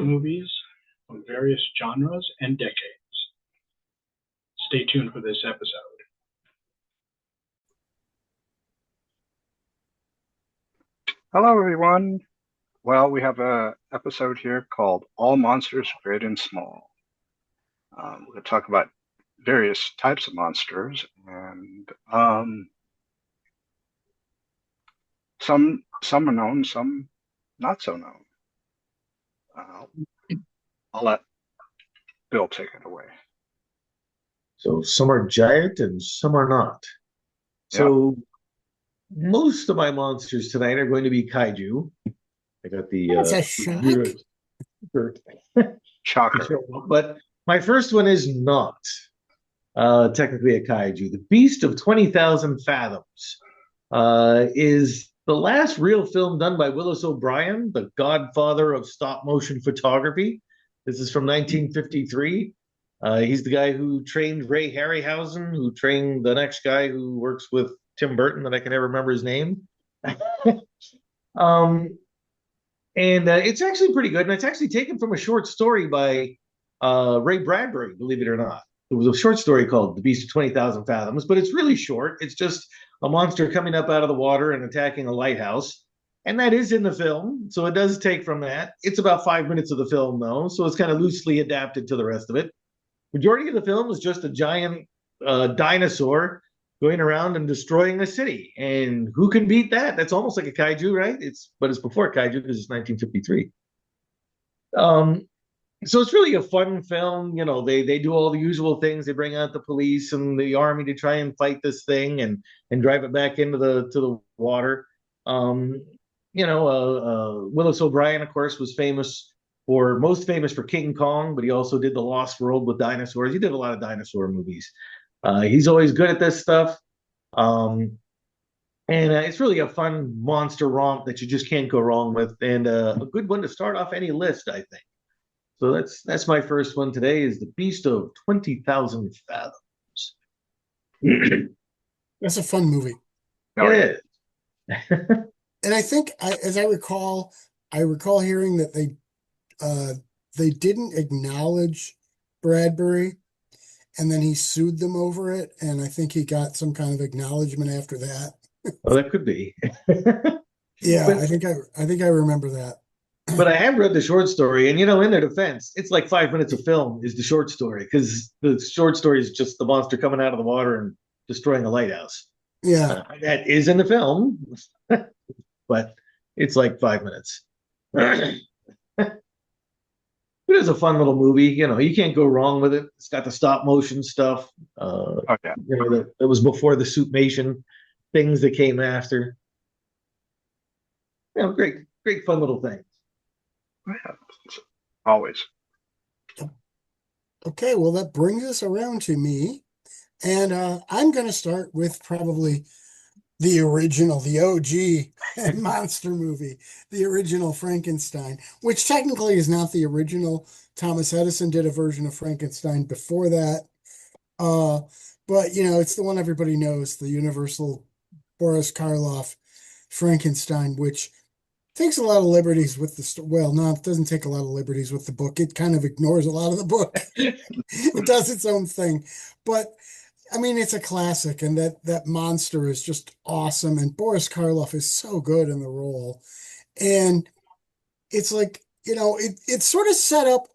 movies of various genres and decades. Stay tuned for this episode. Hello, everyone. Well, we have an episode here called All Monsters, Great and Small. We're going to talk about various types of monsters, and some are known, some not so known. I'll let Bill take it away. So some are giant and some are not. So most of my monsters tonight are going to be kaiju. I got the That's a shock. Shocker. But my first one is not technically a kaiju. The Beast of 20,000 Fathoms is the last real film done by Willis O'Brien, the godfather of stop motion photography. This is from 1953. He's the guy who trained Ray Harryhausen, who trained the next guy who works with Tim Burton that I can never remember his name. And it's actually pretty good. And it's actually taken from a short story by Ray Bradbury, believe it or not. It was a short story called The Beast of 20,000 Fathoms, but it's really short. It's just a monster coming up out of the water and attacking a lighthouse. And that is in the film, so it does take from that. It's about 5 minutes of the film, though, so it's kind of loosely adapted to the rest of it. Majority of the film is just a giant dinosaur going around and destroying a city. And who can beat that? That's almost like a kaiju, right? But it's before kaiju because it's 1953. So it's really a fun film. You know, they do all the usual things. They bring out the police and the army to try and fight this thing and drive it back into the water. Willis O'Brien, of course, was most famous for King Kong, but he also did The Lost World with dinosaurs. He did a lot of dinosaur movies. He's always good at this stuff. And it's really a fun monster romp that you just can't go wrong with, and a good one to start off any list, I think. So that's my first one today, is The Beast of 20,000 Fathoms. That's a fun movie. It is. And I think, as I recall hearing that they didn't acknowledge Bradbury, and then he sued them over it, and I think he got some kind of acknowledgement after that. Well, that could be. Yeah, I think I remember that. But I have read the short story, and in their defense, it's like 5 minutes of film is the short story, because the short story is just the monster coming out of the water and destroying a lighthouse. Yeah, that is in the film, but it's like 5 minutes. It is a fun little movie. You can't go wrong with it. It's got the stop motion stuff. It was before the Suitmation things that came after. Great fun little things. Yeah, always. Okay, well, that brings us around to me. And I'm going to start with probably the original, the OG monster movie, the original Frankenstein, which technically is not the original. Thomas Edison did a version of Frankenstein before that. But, it's the one everybody knows, the Universal Boris Karloff Frankenstein, which takes a lot of liberties with it doesn't take a lot of liberties with the book. It kind of ignores a lot of the book. It does its own thing. But I mean, it's a classic, and that monster is just awesome. And Boris Karloff is so good in the role. And it's like, it sort of set up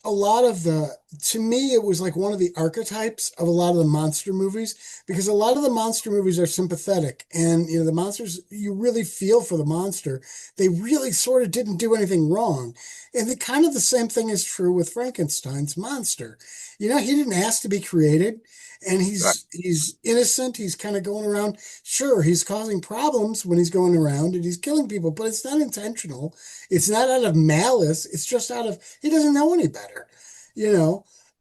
a lot of to me, it was like one of the archetypes of a lot of the monster movies, because a lot of the monster movies are sympathetic, and the monsters, you really feel for the monster. They really sort of didn't do anything wrong. And the same thing is true with Frankenstein's monster. He didn't ask to be created, and he's innocent. He's kind of going around. Sure, he's causing problems when he's going around and he's killing people, but it's not intentional. It's not out of malice. It's just he doesn't know any better,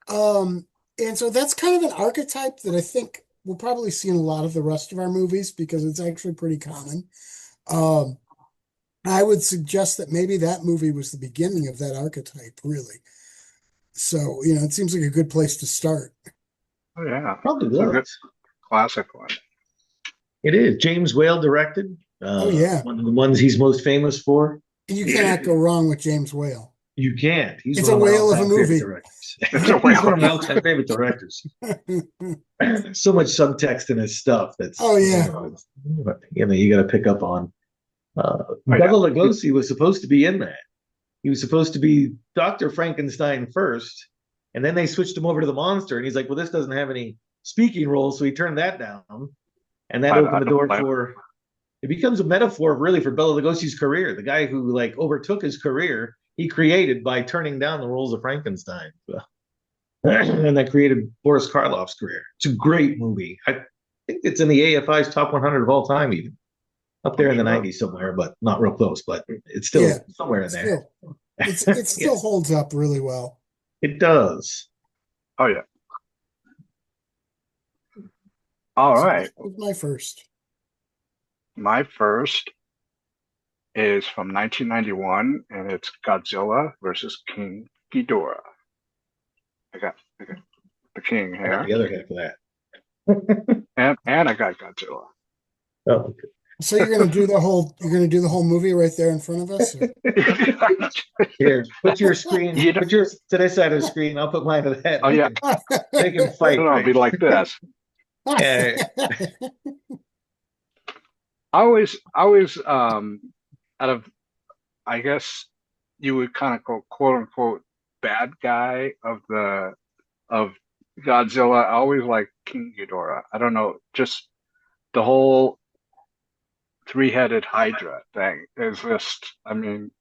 And so that's kind of an archetype that I think we'll probably see in a lot of the rest of our movies, because it's actually pretty common. I would suggest that maybe that movie was the beginning of that archetype, really. So, it seems like a good place to start. Oh, yeah. Probably It's a good was. classic one. It is. James Whale directed. Oh, yeah. One of the ones he's most famous for. And you cannot go wrong with James Whale. You can't. He's It's one a of my whale of a all-time favorite movie. directors. It's a He's whale. one of my all-time favorite directors. So much subtext in his stuff that's Oh, yeah. you got to pick up on. Bela Lugosi was supposed to be in that. He was supposed to be Dr. Frankenstein first, and then they switched him over to the monster, and he's like, well, this doesn't have any speaking roles, so he turned that down, and that opened the door for. It becomes a metaphor really for Bela Lugosi's career. The guy who like overtook his career, he created by turning down the roles of Frankenstein. And that created Boris Karloff's career. It's a great movie. I think it's in the AFI's top 100 of all time, even up there in the 90s somewhere, but not real close. But it's still somewhere in there. It still holds up really well. It does. Oh yeah. All right. What's my first? My first is from 1991, and it's Godzilla versus King Ghidorah. I got the king here. I got the other half of that. and I got Godzilla. Oh, okay. So you're gonna do the whole movie right there in front of us? Here, put your screen. Put yours to this side of the screen. I'll put mine to that. Oh yeah. They can fight. It'll be like this. Yeah. I always out of, I guess you would kind of go quote unquote bad guy of Godzilla. I always like King Ghidorah. I don't know, just the whole three-headed Hydra thing is just, I mean,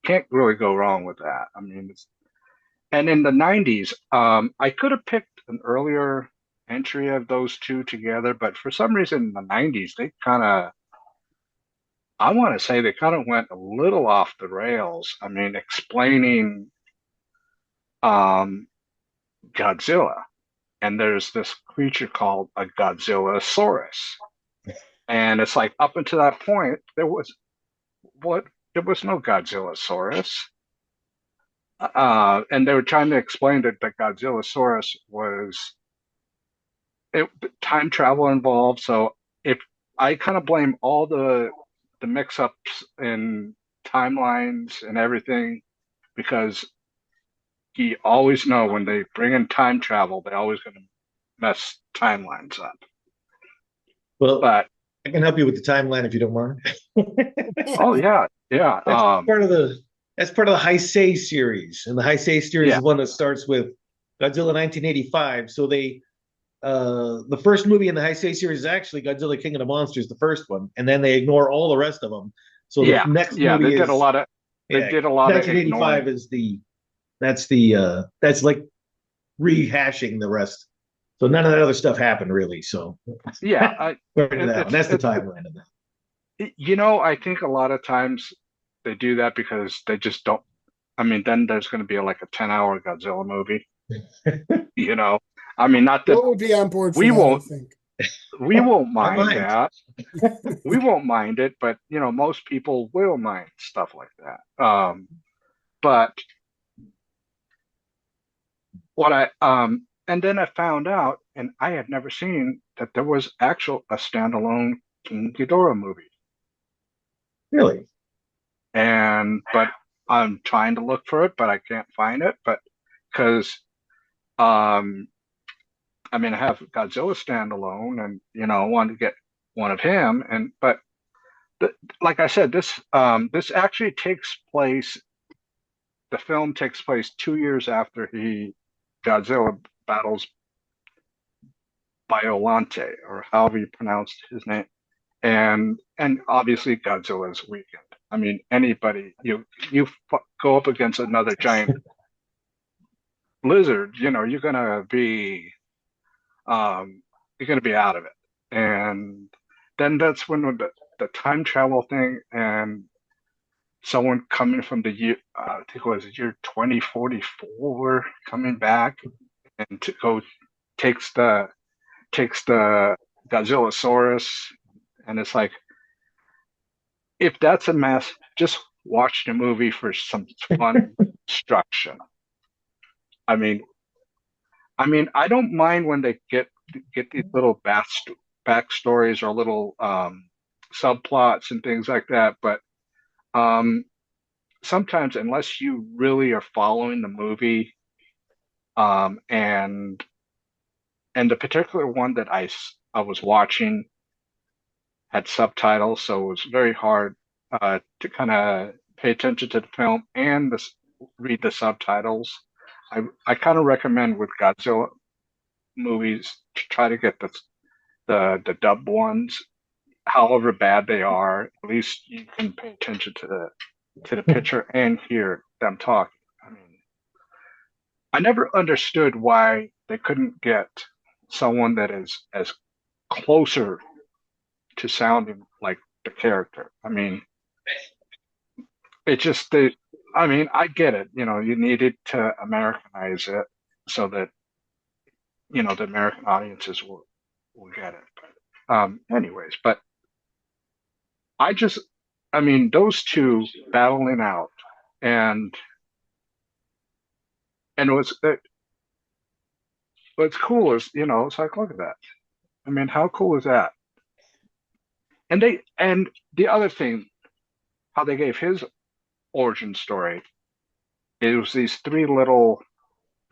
can't really go wrong with that. I mean, and in the 90s, I could have picked an earlier entry of those two together, but for some reason in the 90s, they kind of, I want to say they kind of went a little off the rails. I mean, explaining Godzilla, and there's this creature called a Godzillasaurus. And it's like up until that point, there was no Godzillasaurus. And they were trying to explain that the Godzillasaurus was time travel involved. So if I kind of blame all the mix-ups in timelines and everything, because you always know when they bring in time travel, they're always going to mess timelines up. Well, but I can help you with the timeline if you don't mind. Oh yeah. That's part of the Heisei series, and the Heisei series is one that starts with Godzilla 1985. So they, the first movie in the Heisei series is actually Godzilla King of the Monsters, the first one, and then they ignore all the rest of them. So the next movie they did a lot of 1985 is that's like rehashing the rest. So none of that other stuff happened really. So that's the timeline of that. You know, I think a lot of times they do that because they just don't. I mean, then there's going to be like a 10-hour Godzilla movie. You know, I mean, not that what would be on board. We won't mind that. We won't mind it, but you know, most people will mind stuff like that. But what and then I found out, and I had never seen that there was a standalone King Ghidorah movie. Really? But I'm trying to look for it, but I can't find it. But because, I mean, I have Godzilla standalone, and you know, I wanted to get one of him, but like I said, this actually takes place. The film takes place 2 years after Godzilla battles Biollante, or however you pronounced his name, and obviously Godzilla's weakened. I mean, anybody you go up against another giant lizard, you know, you're gonna be out of it. And then that's when the time travel thing, and someone coming from the year, I think it was year 2044, coming back and takes the Godzillasaurus, and it's like, if that's a mess, just watch the movie for some fun destruction. I mean, I don't mind when they get these little backstories or little subplots and things like that, but sometimes unless you really are following the movie, and the particular one that I was watching had subtitles, so it was very hard to kind of pay attention to the film and read the subtitles. I kind of recommend with Godzilla movies to try to get the dubbed ones, however bad they are. At least you can pay attention to the picture and hear them talk. I mean, I never understood why they couldn't get someone that is as closer to sounding like the character. I mean, it just I mean, I get it. You know, you needed to Americanize it so that the American audiences will get it. But anyways, but I just, I mean, those two battling out, and what's cool is it's like, look at that. I mean, how cool is that? And the other thing, how they gave his origin story, it was these three little,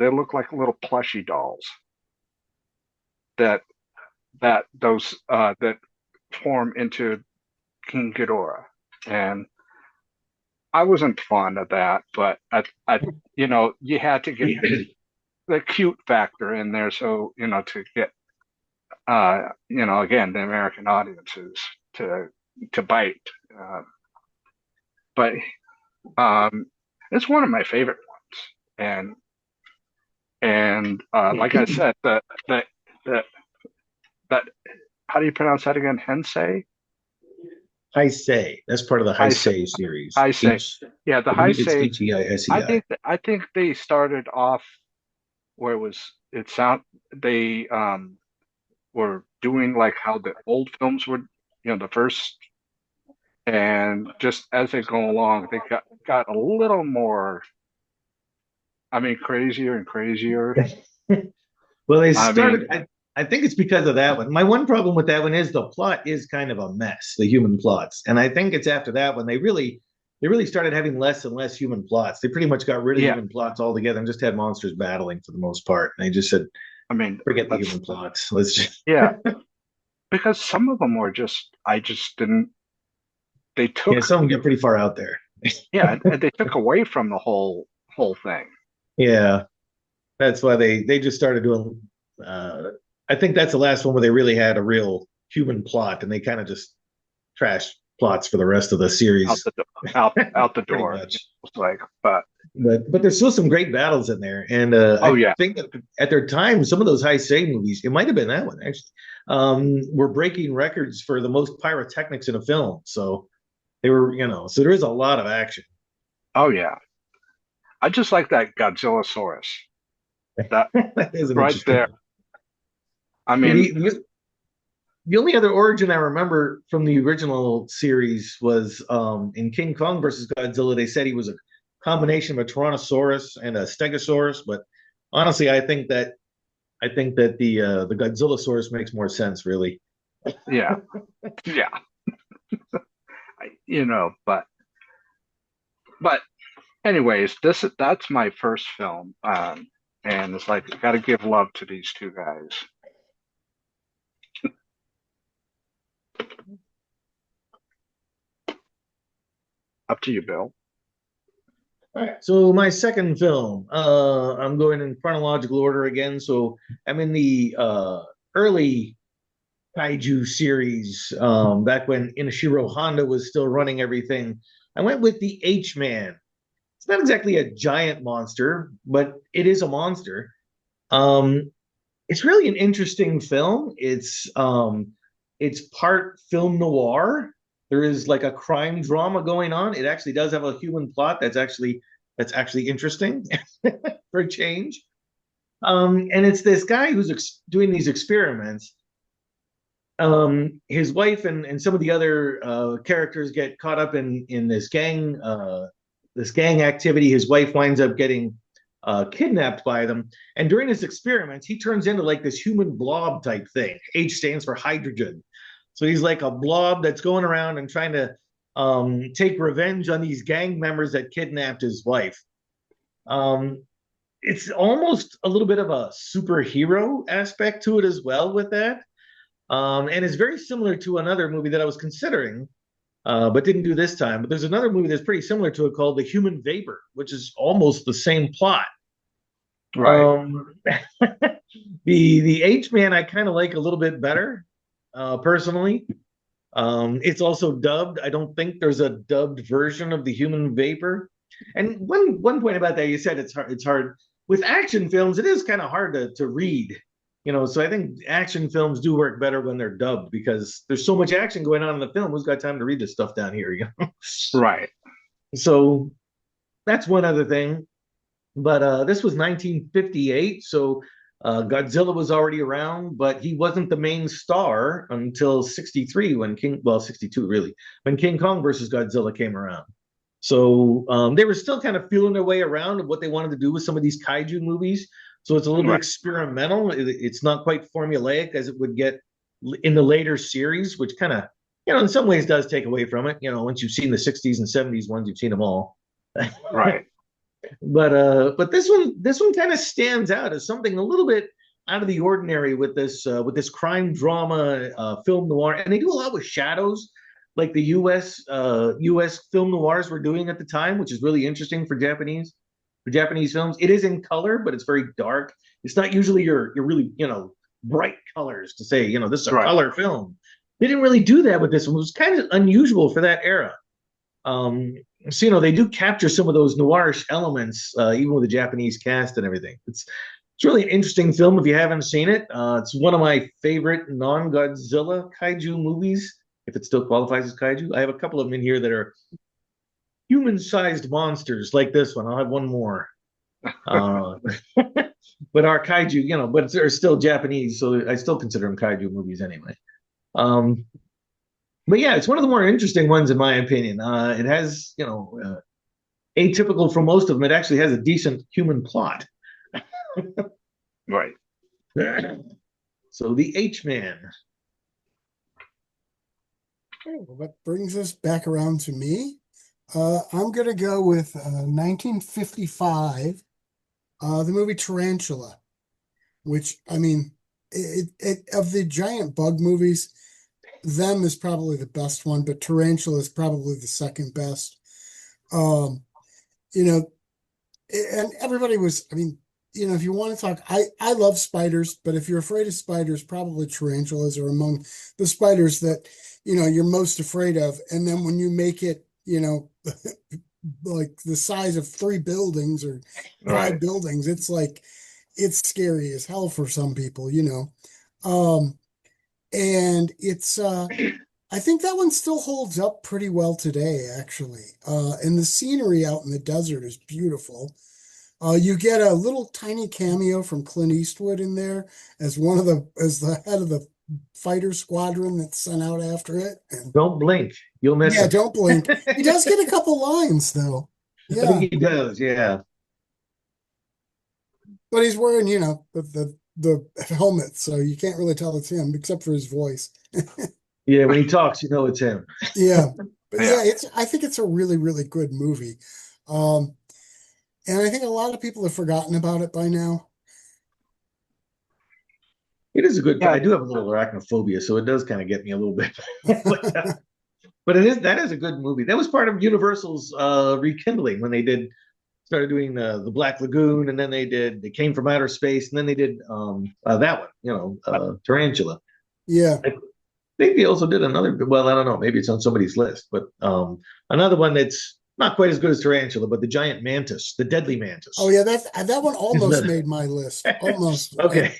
they look like little plushy dolls that that form into King Ghidorah. And I wasn't fond of that, but you had to get the cute factor in there, so to get again the American audiences to bite. But it's one of my favorite ones, and like I said, that how do you pronounce that again? Hensei? Heisei. That's part of the Heisei series. Heisei. Yeah, the Heisei. Heisei. I think they started off where they were doing like how the old films were, the first, and just as they go along, they got a little more, I mean, crazier and crazier. Well, they started. I think it's because of that one. My one problem with that one is the plot is kind of a mess, the human plots. And I think it's after that when they really started having less and less human plots. They pretty much got rid of human plots altogether and just had monsters battling for the most part. And they just said, I mean, forget the human plots. Let's just because some of them were I just didn't. They took some of them get pretty far out there. And they took away from the whole thing. Yeah, that's why they just started doing. I think that's the last one where they really had a real human plot, and they kind of just trashed plots for the rest of the series. Out the door. It's like, but there's still some great battles in there, and I think at their time, some of those Heisei movies, it might have been that one actually, were breaking records for the most pyrotechnics in a film. So they were, so there is a lot of action. Oh yeah, I just like that Godzillasaurus. That is right there. I mean, the only other origin I remember from the original series was in King Kong versus Godzilla. They said he was a combination of a Tyrannosaurus and a Stegosaurus, but honestly, I think that the Godzillasaurus makes more sense, really. Yeah. But anyways, that's my first film, and it's like got to give love to these two guys. Up to you, Bill. All right. So my second film, I'm going in chronological order again. So I'm in the early kaiju series, back when Inashiro Honda was still running everything. I went with the H-Man. It's not exactly a giant monster, but it is a monster. It's really an interesting film. It's part film noir. There is like a crime drama going on. It actually does have a human plot that's actually interesting for a change. And it's this guy who's doing these experiments. His wife and some of the other characters get caught up in this gang activity. His wife winds up getting kidnapped by them. And during his experiments, he turns into like this human blob type thing. H stands for hydrogen. So he's like a blob that's going around and trying to take revenge on these gang members that kidnapped his wife. It's almost a little bit of a superhero aspect to it as well with that. And it's very similar to another movie that I was considering, but didn't do this time. But there's another movie that's pretty similar to it called The Human Vapor, which is almost the same plot. Right. The H-Man I kind of like a little bit better, personally. It's also dubbed. I don't think there's a dubbed version of The Human Vapor. And one point about that, you said it's hard. It's hard with action films. It is kind of hard to read, so I think action films do work better when they're dubbed because there's so much action going on in the film. Who's got time to read this stuff down here? Right. So that's one other thing. But this was 1958, so Godzilla was already around, but he wasn't the main star until 63 when 62 really, when King Kong versus Godzilla came around. So they were still kind of feeling their way around of what they wanted to do with some of these kaiju movies. So it's a little bit experimental. It's not quite formulaic as it would get in the later series, which kind of, in some ways does take away from it. Once you've seen the 60s and 70s ones, you've seen them all. Right. But this one kind of stands out as something a little bit out of the ordinary with this crime drama film noir, and they do a lot with shadows, like the U.S. Film noirs were doing at the time, which is really interesting for Japanese films. It is in color, but it's very dark. It's not usually your really bright colors to say this is a color film. They didn't really do that with this one. It was kind of unusual for that era. So they do capture some of those noirish elements, even with the Japanese cast and everything. It's really an interesting film if you haven't seen it. It's one of my favorite non-Godzilla kaiju movies, if it still qualifies as kaiju. I have a couple of them in here that are human-sized monsters like this one. I'll have one more. But our kaiju, but they're still Japanese, so I still consider them kaiju movies anyway. But yeah, it's one of the more interesting ones in my opinion. It has, atypical for most of them. It actually has a decent human plot. Right. So the H-Man. What brings us back around to me? I'm going to go with 1955, the movie Tarantula, which, I mean, of the giant bug movies, Them is probably the best one, but Tarantula is probably the second best. And everybody was, I mean, if you want to talk, I love spiders, but if you're afraid of spiders, probably tarantulas are among the spiders that, you're most afraid of. And then when you make it, like the size of 3 buildings or 5 buildings, it's like, it's scary as hell for some people, and it's, I think that one still holds up pretty well today, actually. And the scenery out in the desert is beautiful. You get a little tiny cameo from Clint Eastwood in there as as the head of the fighter squadron that's sent out after it. And don't blink, you'll miss yeah, him. don't blink. He does get a couple lines though. Yeah, I think he does. Yeah, but he's wearing, the helmet, so you can't really tell it's him except for his voice. yeah. When he talks, it's him. Yeah, but yeah, I think it's a really, really good movie. And I think a lot of people have forgotten about it by now. It is a good. I do have a little arachnophobia, so it does kind of get me a little bit. But that is a good movie. That was part of Universal's rekindling when they started doing the Black Lagoon, and then they Came from Outer Space, and then they did that one, Tarantula. Yeah. I think they also did another. Well, I don't know. Maybe it's on somebody's list, but another one that's not quite as good as Tarantula, but the giant mantis, the deadly mantis. Oh yeah, that one almost made my list. Almost. Okay.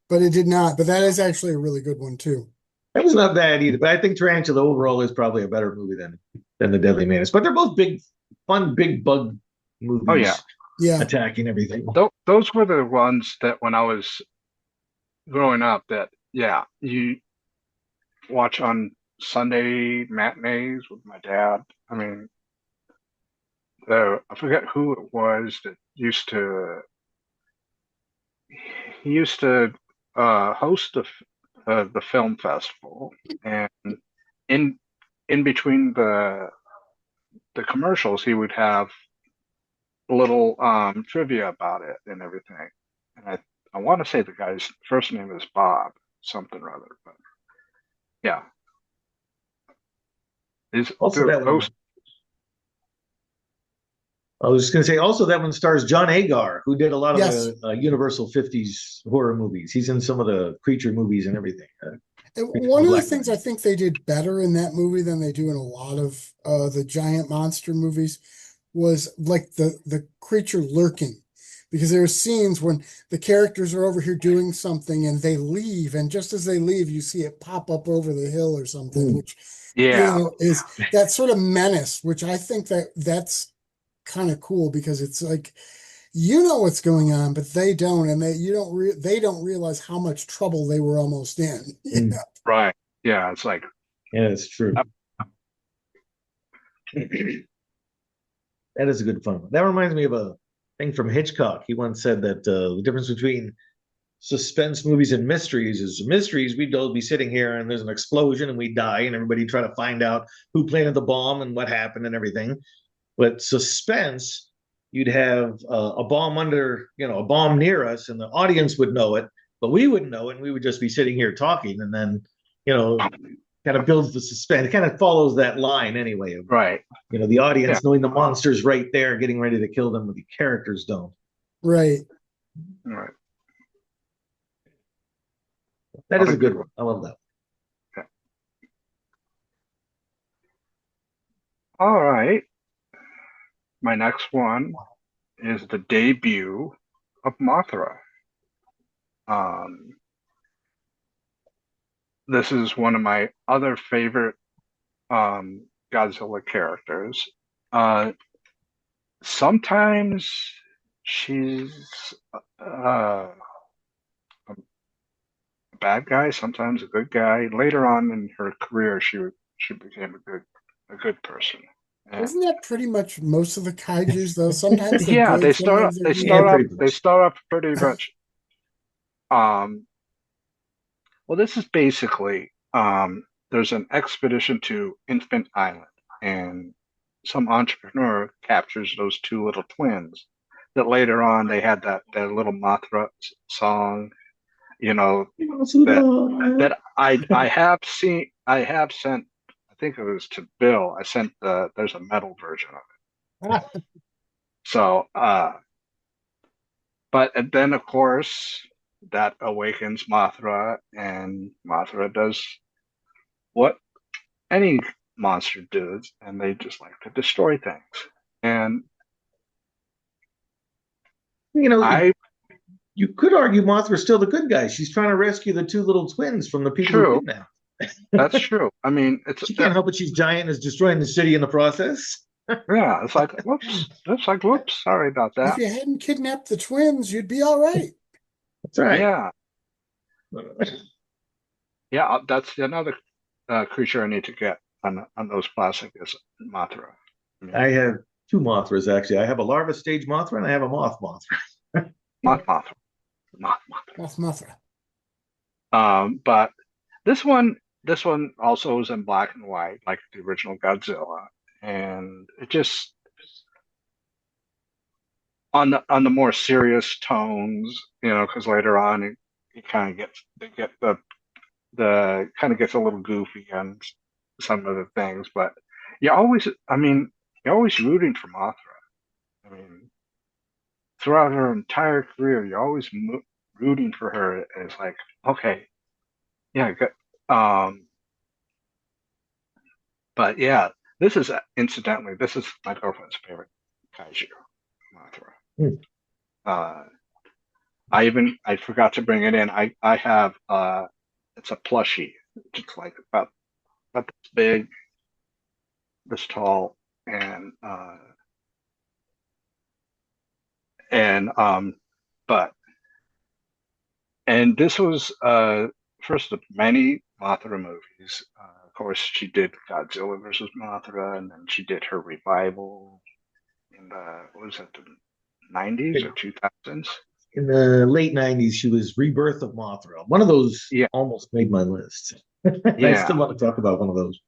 But it did not. But that is actually a really good one too. That was not bad either. But I think Tarantula overall is probably a better movie than the Deadly Mantis. But they're both fun, big bug movies. Oh yeah, yeah, attacking everything. Those were the ones that when I was growing up, that you watch on Sunday matinees with my dad. I mean, I forget who it was that used to. He used to host the film festival, and in in between the commercials, he would have a little trivia about it and everything. And I want to say the guy's first name is Bob something or other, but yeah. Also, that one. I was just going to say, also that one stars John Agar, who did a lot of the Universal 50s horror movies. He's in some of the creature movies and everything. And one of the things I think they did better in that movie than they do in a lot of the giant monster movies was like the creature lurking, because there are scenes when the characters are over here doing something and they leave, and just as they leave, you see it pop up over the hill or something, which is that sort of menace, which I think that's kind of cool, because it's like, you know what's going on, but they don't, and they don't realize how much trouble they were almost in. Right. Yeah, it's like, yeah, it's true. That is a good fun one. That reminds me of a thing from Hitchcock. He once said that the difference between suspense movies and mysteries is mysteries, we'd all be sitting here and there's an explosion and we die and everybody try to find out who planted the bomb and what happened and everything. But suspense, you'd have a bomb a bomb near us, and the audience would know it, but we wouldn't know it, and we would just be sitting here talking, and then, kind of builds the suspense. It kind of follows that line anyway. Right. The audience knowing the monster's right there, getting ready to kill them, but the characters don't. Right. Right. That is a good one. I love that. Okay. All right. My next one is the debut of Mothra. This is one of my other favorite Godzilla characters. Sometimes she's a bad guy, sometimes a good guy. Later on in her career, she became a good person. Isn't that pretty much most of the kaijus, though? Sometimes they're good, they start off pretty much. Well, this is basically there's an expedition to Infant Island, and some entrepreneur captures those two little twins. That later on they had that little Mothra song, that I have seen. I have sent. I think it was to Bill. I sent there's a metal version of it. So, but then of course that awakens Mothra, and Mothra does what any monster does, and they just like to destroy things. And you could argue Mothra's still the good guy. She's trying to rescue the two little twins from the people who kidnapped. That's true. I mean, she can't help it. She's giant and is destroying the city in the process. Yeah, it's like, whoops. It's like, whoops. Sorry about that. If you hadn't kidnapped the twins, you'd be all right. That's right. Yeah. Yeah, that's another creature I need to get on those classic is Mothra. I have two Mothras, actually. I have a larva stage Mothra and I have a moth Mothra. Mothra. But this one also is in black and white, like the original Godzilla, and it just on the more serious tones, because later on it kind of gets a little goofy on some of the things, but you're always rooting for Mothra. I mean, throughout her entire career, you're always rooting for her. It's like, okay, yeah, good. But yeah, this is my girlfriend's favorite kaiju, Mothra. I forgot to bring it in. I have it's a plushie. It's like about this big, this tall, and this was first of many Mothra movies. Of course, she did Godzilla versus Mothra, and then she did her revival in the 90s or 2000s. In the late 90s, she was Rebirth of Mothra. One of those almost made my list. I still want to talk about one of those.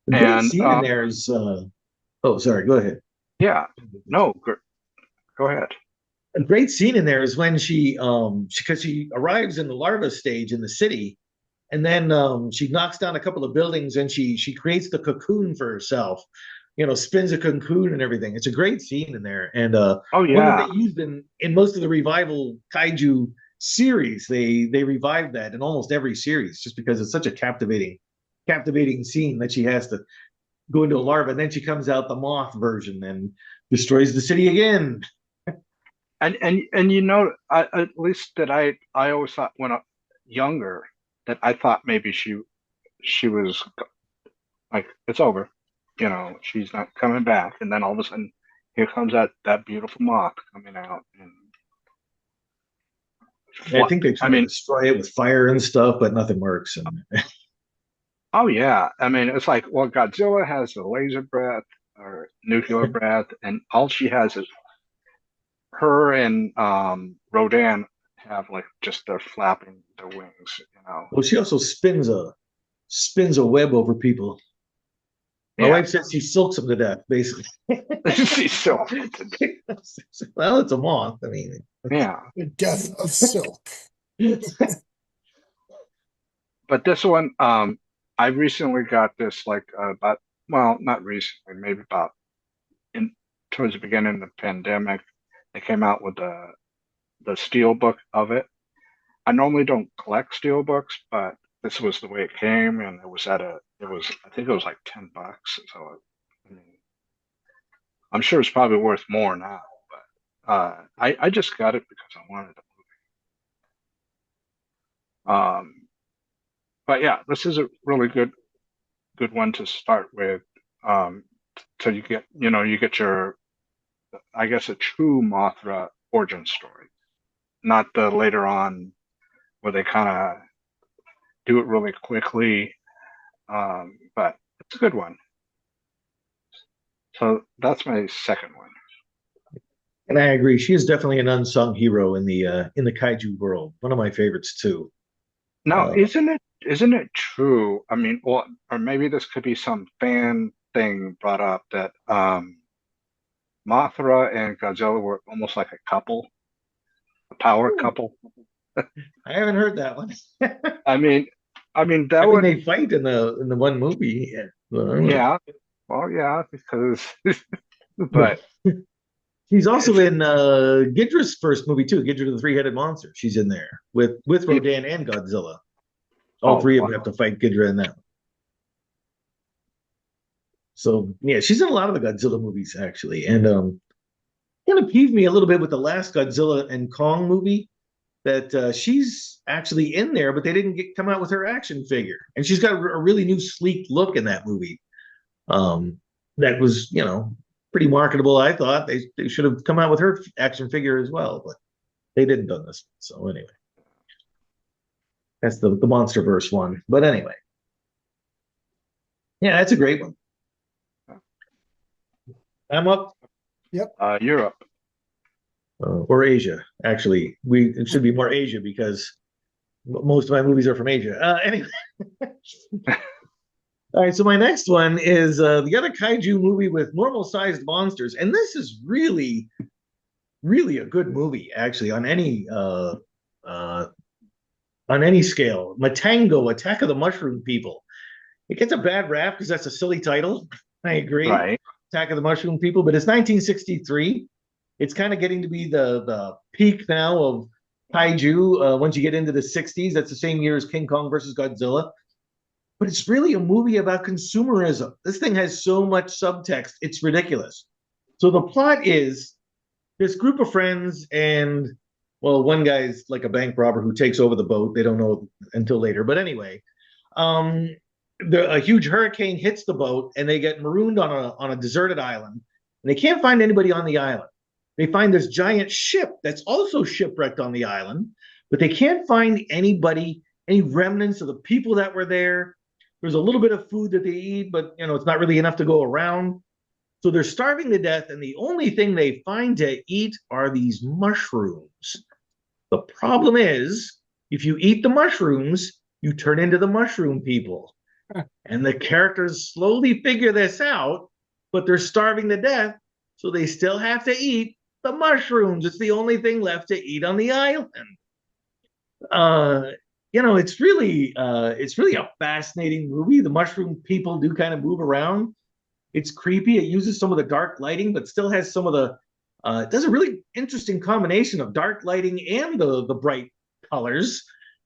The great And scene in there is oh, sorry, go ahead. yeah, no, go ahead. A great scene in there is when because she arrives in the larva stage in the city, and then she knocks down a couple of buildings and she creates the cocoon for herself. Spins a cocoon and everything. It's a great scene in there, and Oh one that yeah, they used in most of the revival kaiju series. They revived that in almost every series just because it's such a captivating scene that she has to go into a larva, and then she comes out the moth version and destroys the city again. and at least that I always thought when I younger that I thought maybe she was like it's over, she's not coming back, and then all of a sudden here comes that beautiful moth coming out, and And I think they I try to mean, destroy it with fire and stuff, but nothing works. And oh yeah, I mean it's like well Godzilla has the laser breath or nuclear breath, and all she has is her and Rodan have like just their flapping their wings. well, she also spins a web over people. My Yeah, wife says she silks them to death, basically. she's so Well, it's a moth. I mean, yeah. The death of Silk. But this one, I recently got this like about well, not recently, maybe about in towards the beginning of the pandemic. They came out with the steel book of it. I normally don't collect steel books, but this was the way it came, and I think it was like $10. So I mean, I'm sure it's probably worth more now, but I just got it because I wanted the movie. But yeah, this is a really good one to start with. Um, so you get your I guess a true Mothra origin story, not the later on where they kind of do it really quickly. But it's a good one. So that's my second one. and I agree. She is definitely an unsung hero in the kaiju world. One of my favorites too. Now, Uh, isn't it true? I mean, or maybe this could be some fan thing brought up that Mothra and Godzilla were almost like a couple, a power couple. I haven't heard that one. I mean, that I mean, would, they fight in the one movie. Yeah. yeah. Well, yeah, because, but She's also in Ghidra's first movie too, Ghidra the Three-Headed Monster. She's in there with Rodan and Godzilla. All oh three of wow, them have to fight Ghidra in that one. So yeah, she's in a lot of the Godzilla movies actually, and kind of peeved me a little bit with the last Godzilla and Kong movie that she's actually in there, but they didn't come out with her action figure, and she's got a really new sleek look in that movie. Um, that was pretty marketable. I thought they should have come out with her action figure as well, but they didn't done this. So anyway, that's the MonsterVerse one. But anyway, yeah, that's a great one. I'm up. Yep. Europe. Or Asia. Actually, it should be more Asia because most of my movies are from Asia. Anyway, all right. So my next one is the other kaiju movie with normal-sized monsters, and this is really, really a good movie actually uh, on any scale. Matango, Attack of the Mushroom People. It gets a bad rap because that's a silly title. I agree. Right. Attack of the Mushroom People, but it's 1963. It's kind of getting to be the peak now of kaiju. Once you get into the 60s, that's the same year as King Kong versus Godzilla. But it's really a movie about consumerism. This thing has so much subtext, it's ridiculous. So the plot is this group of friends, and well, one guy's like a bank robber who takes over the boat. They don't know until later. But anyway, um, a huge hurricane hits the boat, and they get marooned on a deserted island, and they can't find anybody on the island. They find this giant ship that's also shipwrecked on the island, but they can't find anybody, any remnants of the people that were there. There's a little bit of food that they eat, but it's not really enough to go around. So they're starving to death, and the only thing they find to eat are these mushrooms. The problem is, if you eat the mushrooms, you turn into the mushroom people. And the characters slowly figure this out, but they're starving to death, so they still have to eat the mushrooms. It's the only thing left to eat on the island. uh it's really a fascinating movie. The mushroom people do kind of move around. It's creepy. It uses some of the dark lighting, but still has some of the it does a really interesting combination of dark lighting and the bright colors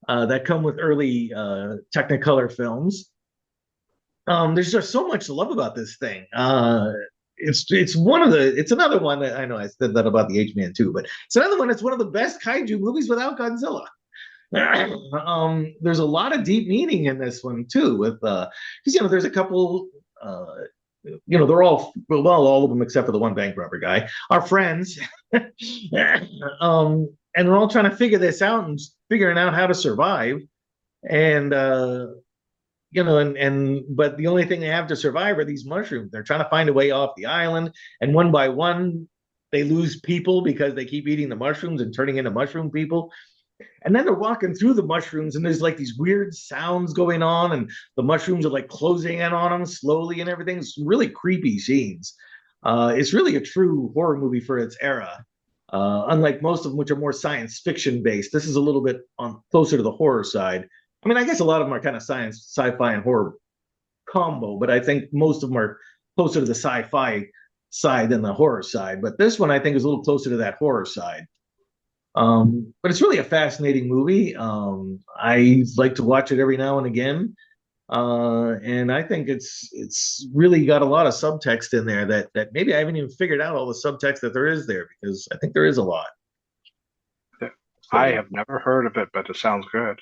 that come with early Technicolor films. There's just so much to love about this thing. It's another one that I know I said that about the H-Man too, but it's another one. It's one of the best kaiju movies without Godzilla. There's a lot of deep meaning in this one too, with because there's a couple they're all of them except for the one bank robber guy are friends. And they're all trying to figure this out and figuring out how to survive. And but the only thing they have to survive are these mushrooms. They're trying to find a way off the island, and one by one they lose people because they keep eating the mushrooms and turning into mushroom people. And then they're walking through the mushrooms, and there's like these weird sounds going on, and the mushrooms are like closing in on them slowly and everything. It's really creepy scenes. It's really a true horror movie for its era. Unlike most of them, which are more science fiction based, this is a little bit on closer to the horror side. I mean, I guess a lot of them are kind of science, sci-fi, and horror combo, but I think most of them are closer to the sci-fi side than the horror side. But this one, I think, is a little closer to that horror side. But it's really a fascinating movie. I like to watch it every now and again. And I think it's really got a lot of subtext in there that maybe I haven't even figured out all the subtext that there is there, because I think there is a lot. I have never heard of it, but it sounds good.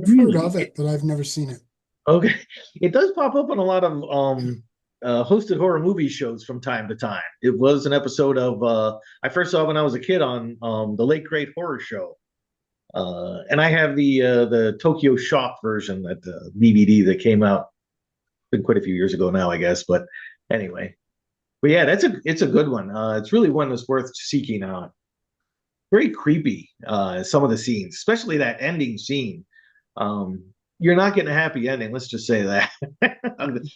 I've heard of it, but I've never seen it. Okay. It does pop up on a lot of hosted horror movie shows from time to time. It was an episode of I first saw it when I was a kid on the Late Great Horror Show. And I have the Tokyo Shock version, that DVD that came out been quite a few years ago now, I guess. But anyway, but yeah, it's a good one. It's really one that's worth seeking out. Very creepy, some of the scenes, especially that ending scene. You're not getting a happy ending. Let's just say that.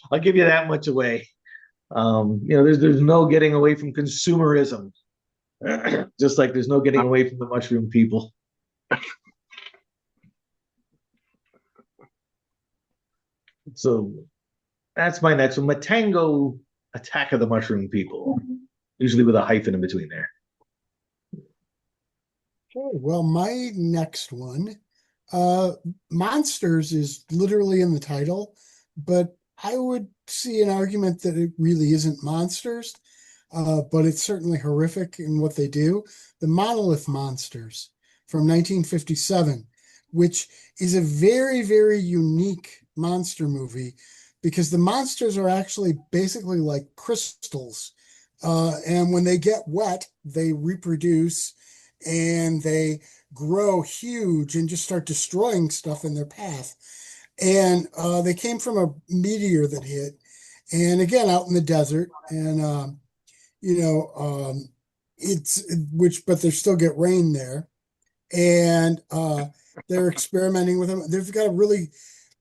I'll give you that much away. There's no getting away from consumerism, just like there's no getting away from the mushroom people. So that's my next one. Matango Attack of the Mushroom People, usually with a hyphen in between there. Okay, well, my next one, Monsters is literally in the title, but I would see an argument that it really isn't monsters, but it's certainly horrific in what they do. The Monolith Monsters from 1957, which is a very, very unique monster movie because the monsters are actually basically like crystals. And when they get wet, they reproduce and they grow huge and just start destroying stuff in their path. And they came from a meteor that hit, and again, out in the desert. And, but they still get rain there. And they're experimenting with them. They've got a really,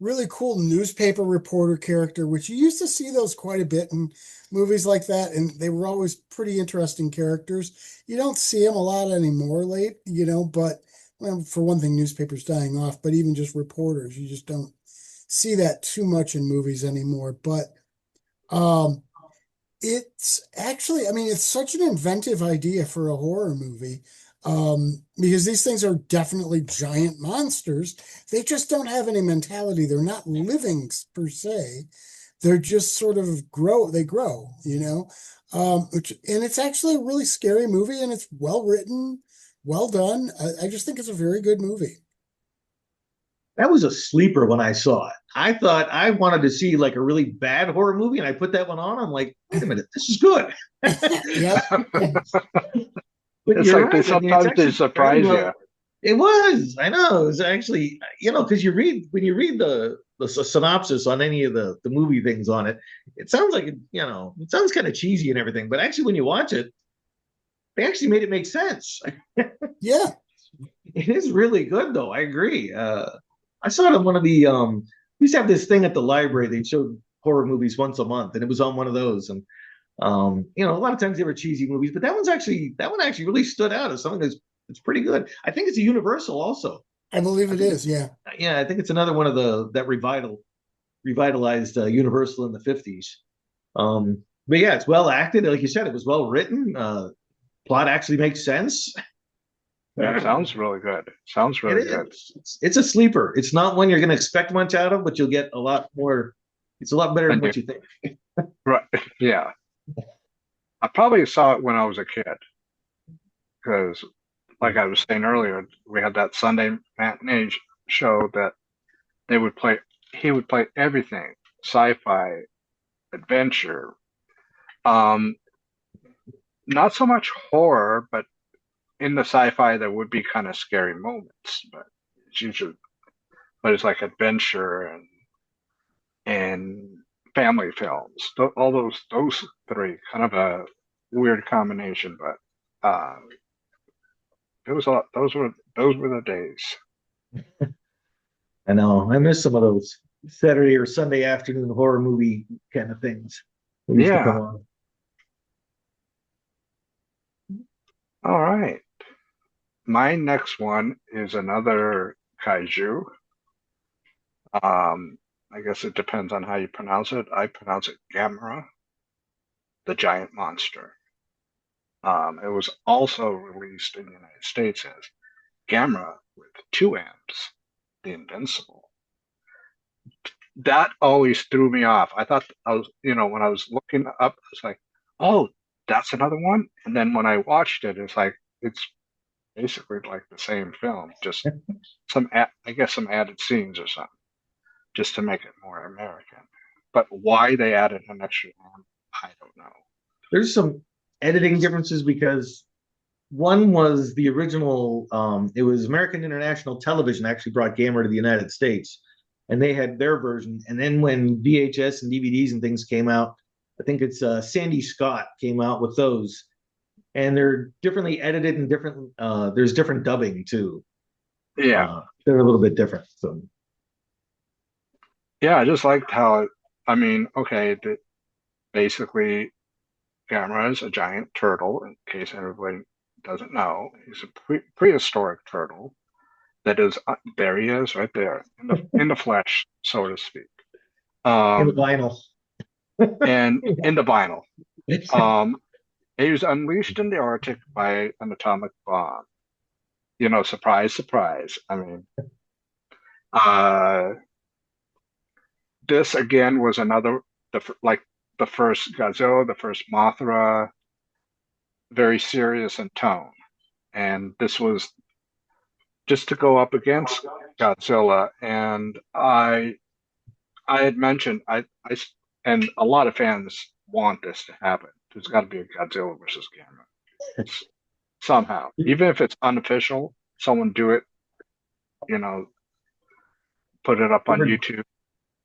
really cool newspaper reporter character, which you used to see those quite a bit in movies like that. And they were always pretty interesting characters. You don't see them a lot anymore but well, for one thing, newspapers dying off, but even just reporters, you just don't see that too much in movies anymore. But it's actually, it's such an inventive idea for a horror movie. Because these things are definitely giant monsters. They just don't have any mentality. They're not living per se. They're just sort of they grow, and it's actually a really scary movie, and it's well written, well done. I just think it's a very good movie. That was a sleeper when I saw it. I thought I wanted to see like a really bad horror movie, and I put that one on. I'm like, wait a minute, this is good. Yeah. But it's like sometimes they surprise you. It was. I know. It was actually, because when you read the synopsis on any of the movie things on it, it sounds like, it sounds kind of cheesy and everything. But actually, when you watch it, they actually made it make sense. Yeah. It is really good, though. I agree. I saw it on one of the we used to have this thing at the library. They showed horror movies once a month, and it was on one of those. And you know, a lot of times they were cheesy movies, but that one actually really stood out as something that's pretty good. I think it's a Universal also. I believe it is. Yeah. Yeah, I think it's another one of the that revitalized Universal in the 50s. But yeah, it's well acted. Like you said, it was well written. Plot actually makes sense. Yeah, it sounds really good. Sounds really good. It's a sleeper. It's not one you're going to expect much out of, but you'll get a lot more. It's a lot better than what you think. Right. Yeah. I probably saw it when I was a kid because, like I was saying earlier, we had that Sunday matinee show that they would play. He would play everything: sci-fi, adventure. Um, Not so much horror, but in the sci-fi there would be kind of scary moments. But it's like adventure and family films. All those three, kind of a weird combination, but it was a lot. Those were the days. I know. I miss some of those Saturday or Sunday afternoon horror movie kind of things that used to come Yeah. on. All right. My next one is another kaiju. I guess it depends on how you pronounce it. I pronounce it Gamera, the giant monster. It was also released in the United States as Gamera with two M's, the Invincible. That always threw me off. I thought when I was looking up, I was like, oh, that's another one. And then when I watched it, it's basically like the same film, just I guess some added scenes or something, just to make it more American. But why they added an extra arm, I don't know. There's some editing differences because one was the original. It was American International Television actually brought Gamer to the United States, and they had their version. And then when VHS and DVDs and things came out, I think it's Sandy Scott came out with those, and they're differently edited and different. There's different dubbing too. Yeah, They're a little bit different. So yeah, I just liked how. I mean, okay, basically, Gamera is a giant turtle. In case everybody doesn't know, he's a prehistoric turtle. That is, there he is, right there in the flesh, so to speak. in the Um, vinyl. and in the vinyl. He was unleashed in the Arctic by an atomic bomb. Surprise, surprise. I mean, uh, this again was like the first Godzilla, the first Mothra, very serious in tone. And this was just to go up against Godzilla. And I had mentioned and a lot of fans want this to happen. There's got to be a Godzilla versus Gamera somehow, even if it's unofficial. Someone do it, put it up on YouTube.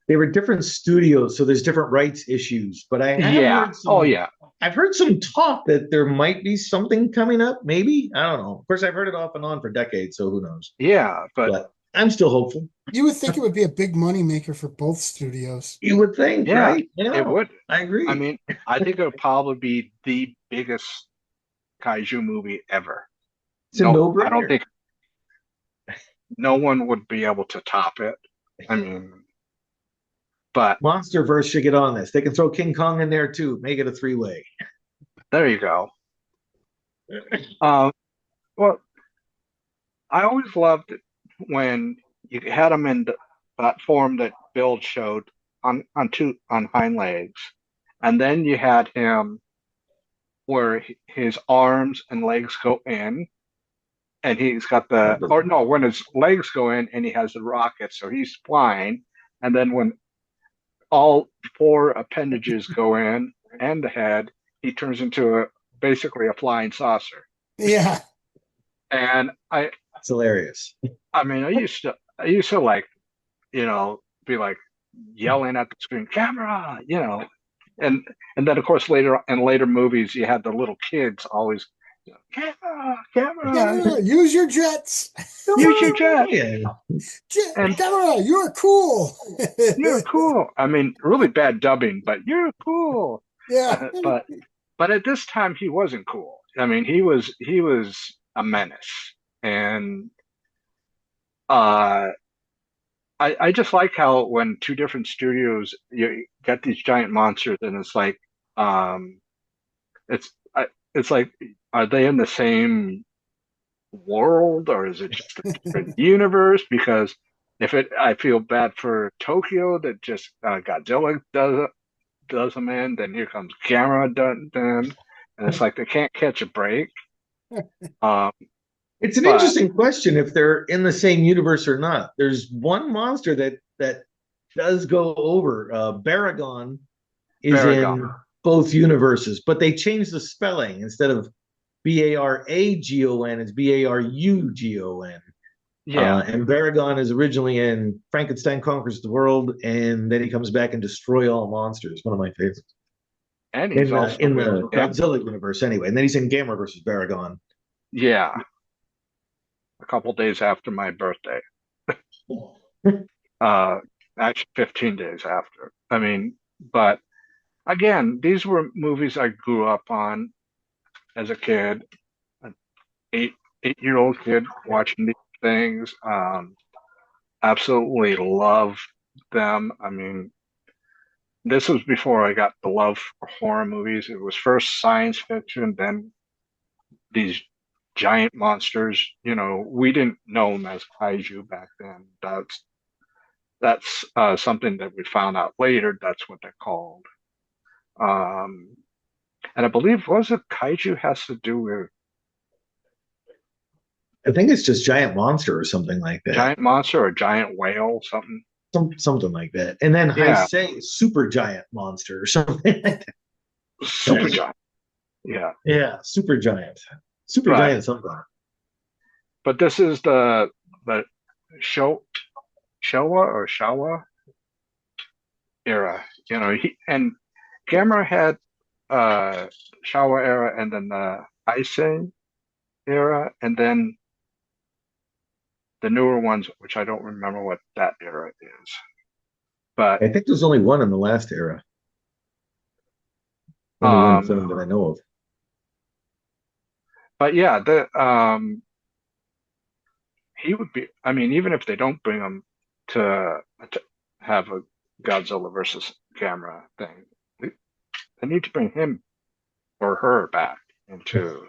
They were different studios, so there's different rights issues. But I have Yeah. heard some, Oh yeah. I've heard some talk that there might be something coming up. Maybe, I don't know. Of course, I've heard it off and on for decades, so who knows? Yeah, But I'm still hopeful. You would think it would be a big money maker for both studios. You would think, yeah, right? it would. I agree. I mean, I think it would probably be the biggest kaiju movie ever. It's a no-brainer. I don't think no one would be able to top it. I mean, but Monsterverse should get on this. They can throw King Kong in there too. Make it a three-way. there you go. Well, I always loved it when you had him in that form that Bill showed on hind legs, and then you had him where his arms and legs go in, and he's got when his legs go in and he has the rocket, so he's flying, and then when all four appendages go in and the head, he turns into basically a flying saucer. Yeah. And It's hilarious. I mean, I used to like, be like yelling at the screen, camera, and then of course in later movies you had the little kids always Camera, Use your jets. use your jet. Yeah. And Camera, you're cool. you're cool. I mean, really bad dubbing, but you're cool. Yeah. But at this time, he wasn't cool. I mean, he was a menace, and uh, I just like how when two different studios you get these giant monsters, and it's like it's it's like, are they in the same world or is it just a different universe? Because I feel bad for Tokyo that just Godzilla does them in, then here comes Gamera done them, and it's like they can't catch a break. Um, It's an but interesting question if they're in the same universe or not. There's one monster that does go over. Baragon is Baragon, in both universes, but they changed the spelling. Instead of Baragon, it's Barugon. yeah, And Baragon is originally in Frankenstein Conquers the World, and then he comes back and Destroy All Monsters. One of my favorites and he's also in with the Godzilla universe, anyway. And then he's in Gamera versus Baragon. yeah, a couple days after my birthday. Uh, Actually 15 days after. I mean, but again, these were movies I grew up on as a kid, an eight-year-old kid watching these things. Absolutely love them. I mean, this was before I got the love for horror movies. It was first science fiction, then these giant monsters. You know, we didn't know them as kaiju back then. That's something that we found out later. That's what they're called. Um, and I believe, was it kaiju has to do with I think it's just Giant Monster or something like that. giant monster or giant whale, something. Something like that. And then I Yeah, say Super Giant Monster or something like that. super giant. Yeah, Yeah, Super Giant. Super right. Giant something. But this is the show Showa era. You know, and Gamera had Showa era, and then the Heisei era, and then the newer ones, which I don't remember what that era is. But I think there's only one in the last era. Only one film that I know of. but yeah, he would be. I mean, even if they don't bring him to have a Godzilla versus Gamera thing, they need to bring him or her back into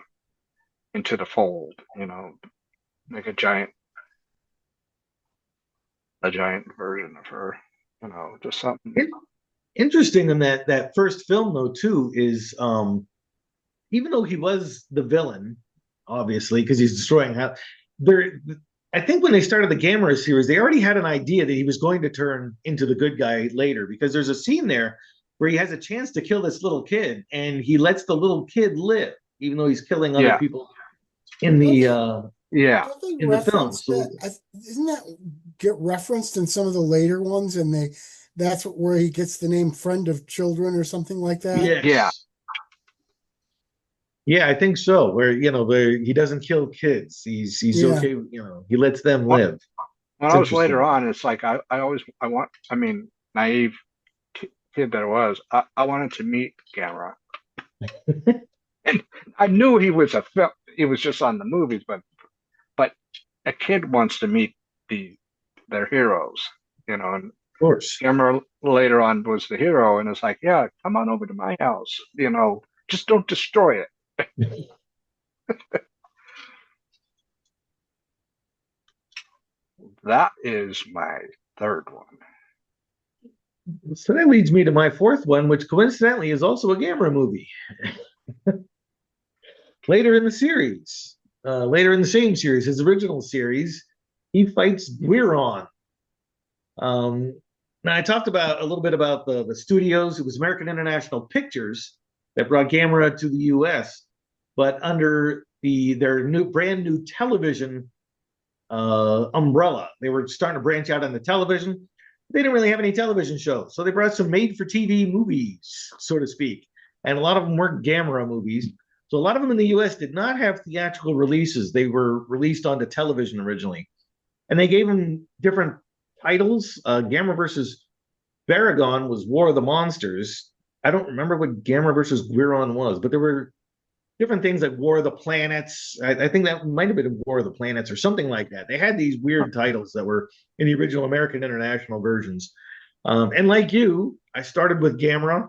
the fold. You know, make a giant version of her. You know, just something. Interesting in that first film though too is even though he was the villain, obviously, because he's destroying there. I think when they started the Gamera series, they already had an idea that he was going to turn into the good guy later, because there's a scene there where he has a chance to kill this little kid, and he lets the little kid live, even though he's killing other people in the Yeah, in the film. So Isn't that get referenced in some of the later ones? And that's where he gets the name Friend of Children or something like that. yes. Yeah, I think so. Where he doesn't kill kids. He's okay. He lets them live. When I was later on, it's like I mean, naive kid that I was, I wanted to meet Gamera, and I knew he was he was just on the movies, but a kid wants to meet their heroes, and of course, Gamera later on was the hero, and it's like, yeah, come on over to my house, just don't destroy it. That is my third one. So that leads me to my fourth one, which coincidentally is also a Gamera movie. Later in the series, later in the same series, his original series, he fights Guiron. Now I talked about a little bit about the studios. It was American International Pictures that brought Gamera to the U.S., but under their brand new television umbrella. They were starting to branch out on the television. They didn't really have any television shows, so they brought some made-for-TV movies, so to speak, and a lot of them weren't Gamera movies. So a lot of them in the US did not have theatrical releases. They were released onto television originally. And they gave them different titles. Gamera versus Baragon was War of the Monsters. I don't remember what Gamera versus Guiron was, but there were different things like War of the Planets. I think that might have been War of the Planets or something like that. They had these weird titles that were in the original American International versions. And like you, I started with Gamera,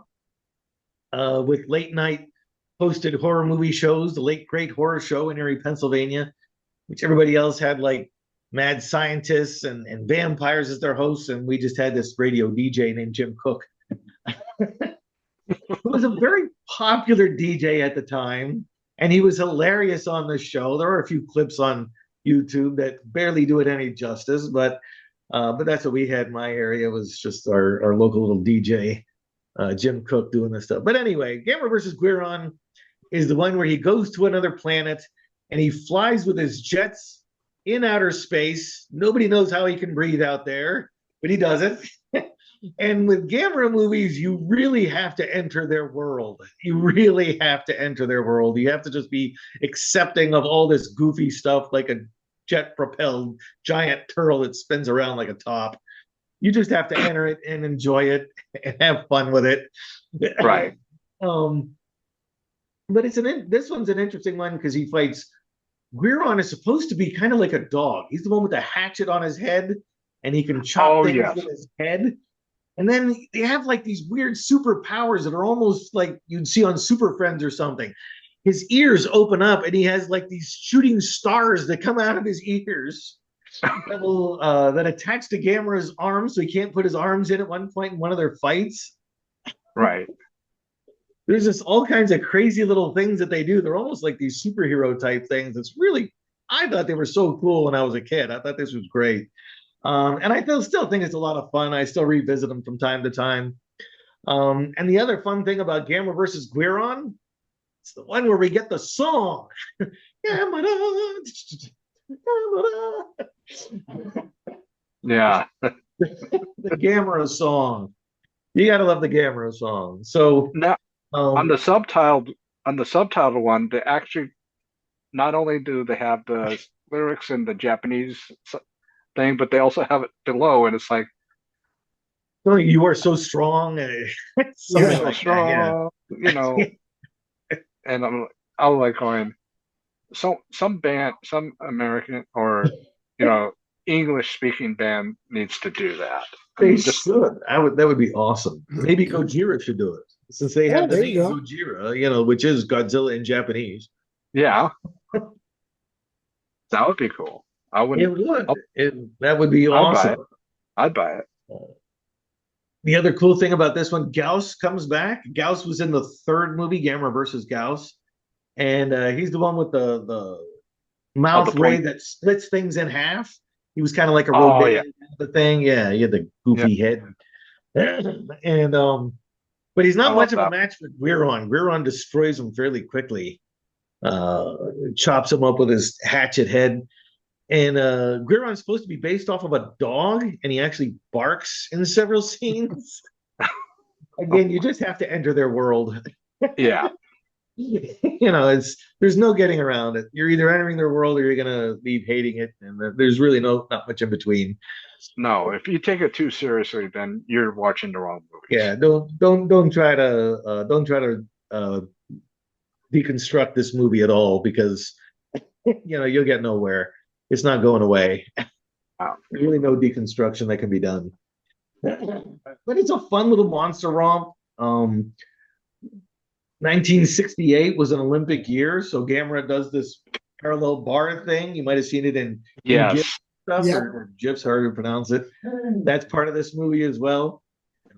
with late night hosted horror movie shows, the Late Great Horror Show in Erie, Pennsylvania, which everybody else had like mad scientists and vampires as their hosts. And we just had this radio DJ named Jim Cook. Who was a very popular DJ at the time, and he was hilarious on the show. There are a few clips on YouTube that barely do it any justice, but that's what we had in my area, was just our local little DJ, Jim Cook, doing this stuff. But anyway, Gamera versus Guiron is the one where he goes to another planet and he flies with his jets in outer space. Nobody knows how he can breathe out there, but he does it. And with Gamera movies, you really have to enter their world. You really have to enter their world. You have to just be accepting of all this goofy stuff, like a jet-propelled giant turtle that spins around like a top. You just have to enter it and enjoy it and have fun with it. Right. But this one's an interesting one because he fights. Guiron is supposed to be kind of like a dog. He's the one with the hatchet on his head, and he can chop things with his head. And then they have like these weird superpowers that are almost like you'd see on Super Friends or something. His ears open up and he has like these shooting stars that come out of his ears that attach to Gamera's arms, so he can't put his arms in at one point in one of their fights. Right. There's just all kinds of crazy little things that they do. They're almost like these superhero type things. It's really, I thought they were so cool when I was a kid. I thought this was great. And I still think it's a lot of fun. I still revisit them from time to time. And the other fun thing about Gamera versus Guiron, it's the one where we get the song. Yeah. The Gamera song. You gotta love the Gamera song. So now on the subtitled one, they actually not only do they have the lyrics in the Japanese thing, but they also have it below, and it's like, oh, you are so strong. so like strong, you know. And I'm like going, so some American or English speaking band needs to do that. They should. That would be awesome. Maybe Gojira should do it, since they have the name Gojira, which is Godzilla in Japanese. Yeah, that would be cool. I would. It would. That would be awesome. I'd buy it. The other cool thing about this one, Gauss comes back. Gauss was in the third movie, Gamera versus Gauss, and he's the one with the mouth ray that splits things in half. He was kind of like a rodent, the thing. Yeah, he had the goofy head, and but he's not much of a match for Guiron. Guiron destroys him fairly quickly, chops him up with his hatchet head. And Guiron's supposed to be based off of a dog, and he actually barks in several scenes. Again, you just have to enter their world. Yeah. There's no getting around it. You're either entering their world or you're gonna be hating it, and there's really not much in between. No, if you take it too seriously, then you're watching the wrong movie. Yeah, don't try to deconstruct this movie at all, because you'll get nowhere. It's not going away. Wow. There's really no deconstruction that can be done. But it's a fun little monster romp. 1968 was an Olympic year, so Gamera does this parallel bar thing. You might have seen it in GIF stuff, or GIFs, however you pronounce it. That's part of this movie as well.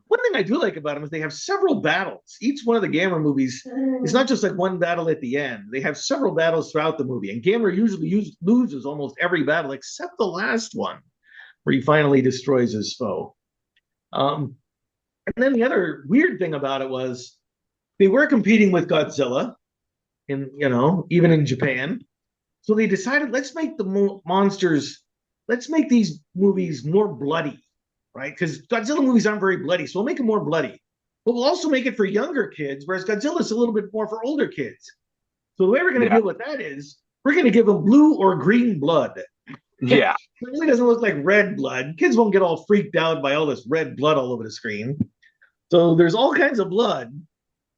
One thing I do like about them is they have several battles. Each one of the Gamera movies is not just like one battle at the end. They have several battles throughout the movie. And Gamera usually loses almost every battle except the last one, where he finally destroys his foe. And then the other weird thing about it was they were competing with Godzilla, even in Japan. So they decided, let's make these movies more bloody. Right? Because Godzilla movies aren't very bloody, so we'll make it more bloody. But we'll also make it for younger kids, whereas Godzilla's a little bit more for older kids. So the way we're going to deal with that is we're going to give them blue or green blood. Yeah. It really doesn't look like red blood. Kids won't get all freaked out by all this red blood all over the screen. So there's all kinds of blood,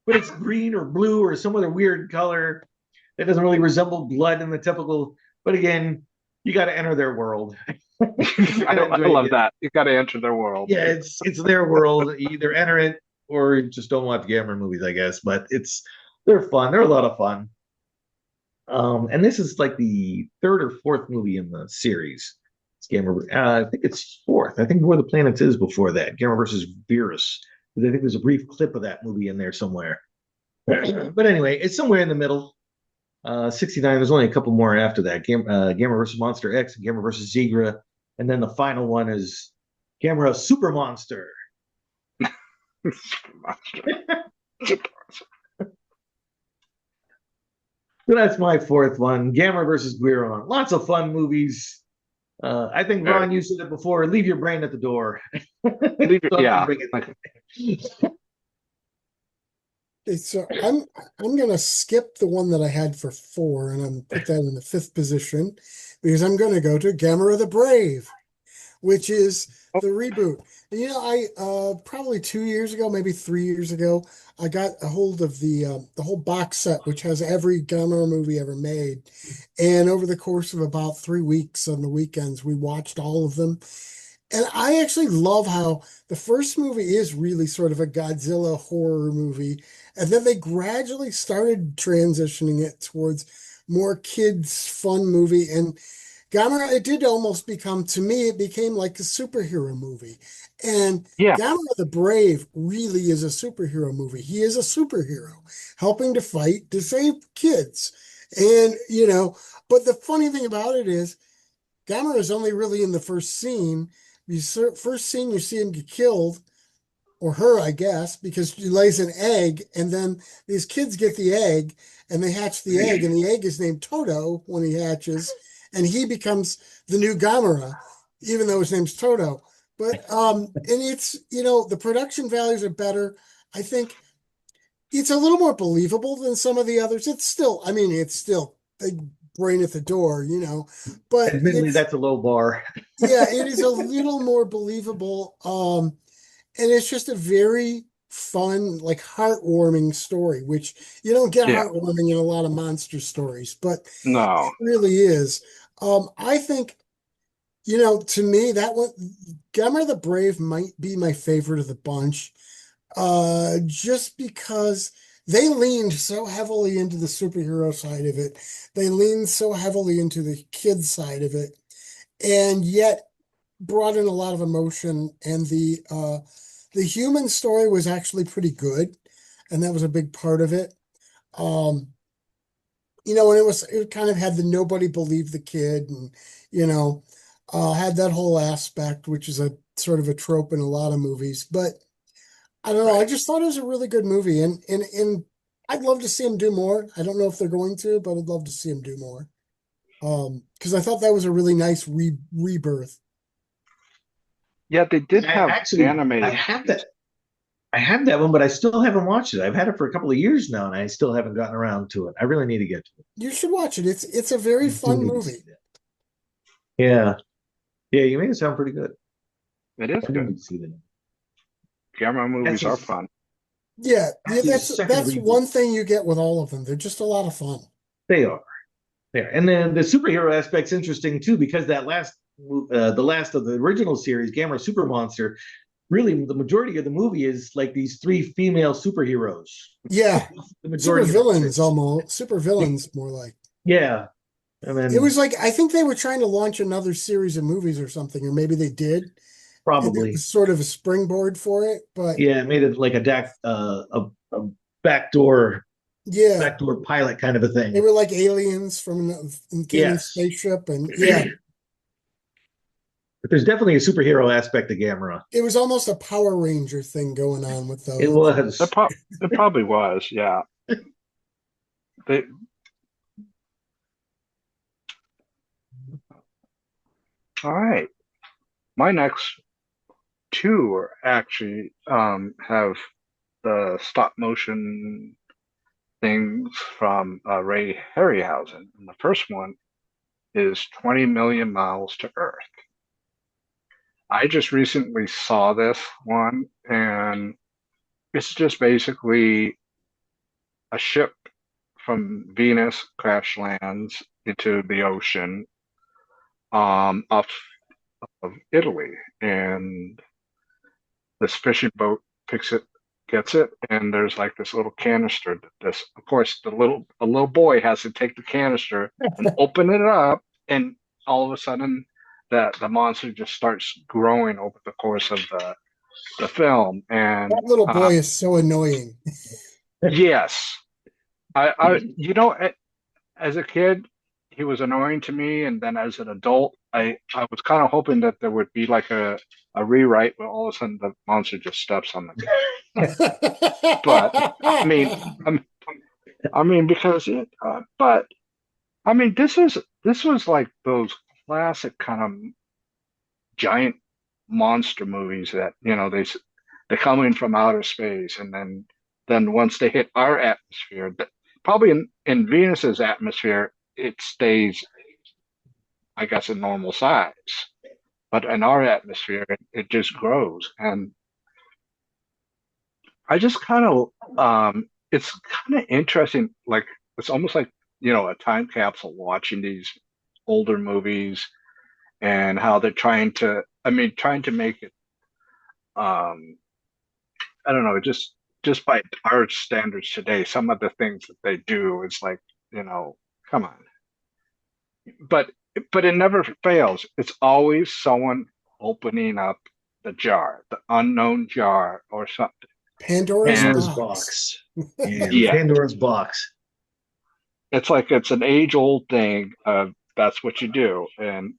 but it's green or blue or some other weird color that doesn't really resemble blood in the typical. But again, you got to enter their world. I love that. You got to enter their world. Yeah, it's their world. You either enter it or you just don't watch Gamera movies, I guess. But they're fun. They're a lot of fun. And this is like the third or fourth movie in the series. It's Gamera. I think it's fourth. I think War of the Planets is before that. Gamera versus Virus. I think there's a brief clip of that movie in there somewhere. But anyway, it's somewhere in the middle. 69. There's only a couple more after that. Gamera versus Monster X and Gamera versus Zigra. And then the final one is Gamera Super Monster. Super Monster. So that's my fourth one. Gamera versus Guiron. Lots of fun movies. I think, Ron, you said it before. Leave your brain at the door. Yeah. So I'm gonna skip the one that I had for 4 and I'm put that in the 5th position because I'm gonna go to Gamera the Brave, which is the reboot. And, I probably 2 years ago, maybe 3 years ago, I got a hold of the whole box set, which has every Gamera movie ever made. And over the course of about 3 weeks on the weekends, we watched all of them. And I actually love how the first movie is really sort of a Godzilla horror movie. And then they gradually started transitioning it towards more kids' fun movie. And Gamera, it did almost become, to me, it became like a superhero movie. And Gamera the Brave really is a superhero movie. He is a superhero helping to fight to save kids. And, but the funny thing about it is Gamera is only really in the first scene. First scene, you see him get killed, or her, I guess, because she lays an egg, and then these kids get the egg, and they hatch the egg, and the egg is named Toto when he hatches, and he becomes the new Gamera, even though his name's Toto. But and it's the production values are better. I think it's a little more believable than some of the others. It's still big brain at the door, but admittedly that's a low bar. Yeah, it is a little more believable. And it's just a very fun, like heartwarming story, which you don't get heartwarming in a lot of monster stories, but no, it really is. I think, to me, that one, Gamera the Brave might be my favorite of the bunch, just because they leaned so heavily into the superhero side of it. They leaned so heavily into the kid side of it, and yet brought in a lot of emotion. And the human story was actually pretty good, and that was a big part of it. And it kind of had the nobody believed the kid, and had that whole aspect, which is a sort of a trope in a lot of movies. But I don't know. I just thought it was a really good movie, and I'd love to see him do more. I don't know if they're going to, but I'd love to see him do more. Because I thought that was a really nice rebirth. Yeah, they did have animated. I have that one, but I still haven't watched it. I've had it for a couple of years now, and I still haven't gotten around to it. I really need to get to it. You should watch it. It's a very fun movie. Yeah, you made it sound pretty good. It is good. Gamera movies are fun. Yeah, that's one thing you get with all of them. They're just a lot of fun. They are. And then the superhero aspect's interesting too, because that the last of the original series, Gamera Super Monster, really the majority of the movie is like these 3 female superheroes. Yeah, the majority super villains almost. Super villains, more like. Yeah, and then it was like I think they were trying to launch another series of movies or something, or maybe they did. Probably it was sort of a springboard for it, but yeah, it made it like a backdoor. Yeah, backdoor pilot kind of a thing. They were like aliens from an spaceship, and But there's definitely a superhero aspect to Gamera. It was almost a Power Ranger thing going on with those. It was. It probably was, yeah. All right. My next 2 are actually have the stop motion things from Ray Harryhausen. And the first one is 20 million miles to Earth. I just recently saw this one, and it's just basically a ship from Venus crash lands into the ocean off of Italy, and this fishing boat gets it, and there's like this little canister. This, of course, a little boy has to take the canister and open it up, and all of a sudden, the monster just starts growing over the course of the film. And That little boy is so annoying. yes, as a kid, he was annoying to me, and then as an adult, I was kind of hoping that there would be like a rewrite where all of a sudden the monster just steps on the guy. But I mean, because but I mean, this was like those classic kind of giant monster movies that they come in from outer space, and then once they hit our atmosphere, probably in Venus's atmosphere, it stays, I guess, in normal size. But in our atmosphere, it just grows. And I just kind of, it's kind of interesting. Like, it's almost like, a time capsule watching these older movies and how they're trying to make it, I don't know, just by our standards today, some of the things that they do is like, come on. But it never fails. It's always someone opening up the jar, the unknown jar or something. Pandora's box. Yeah. Pandora's box. It's like it's an age-old thing. That's what you do. And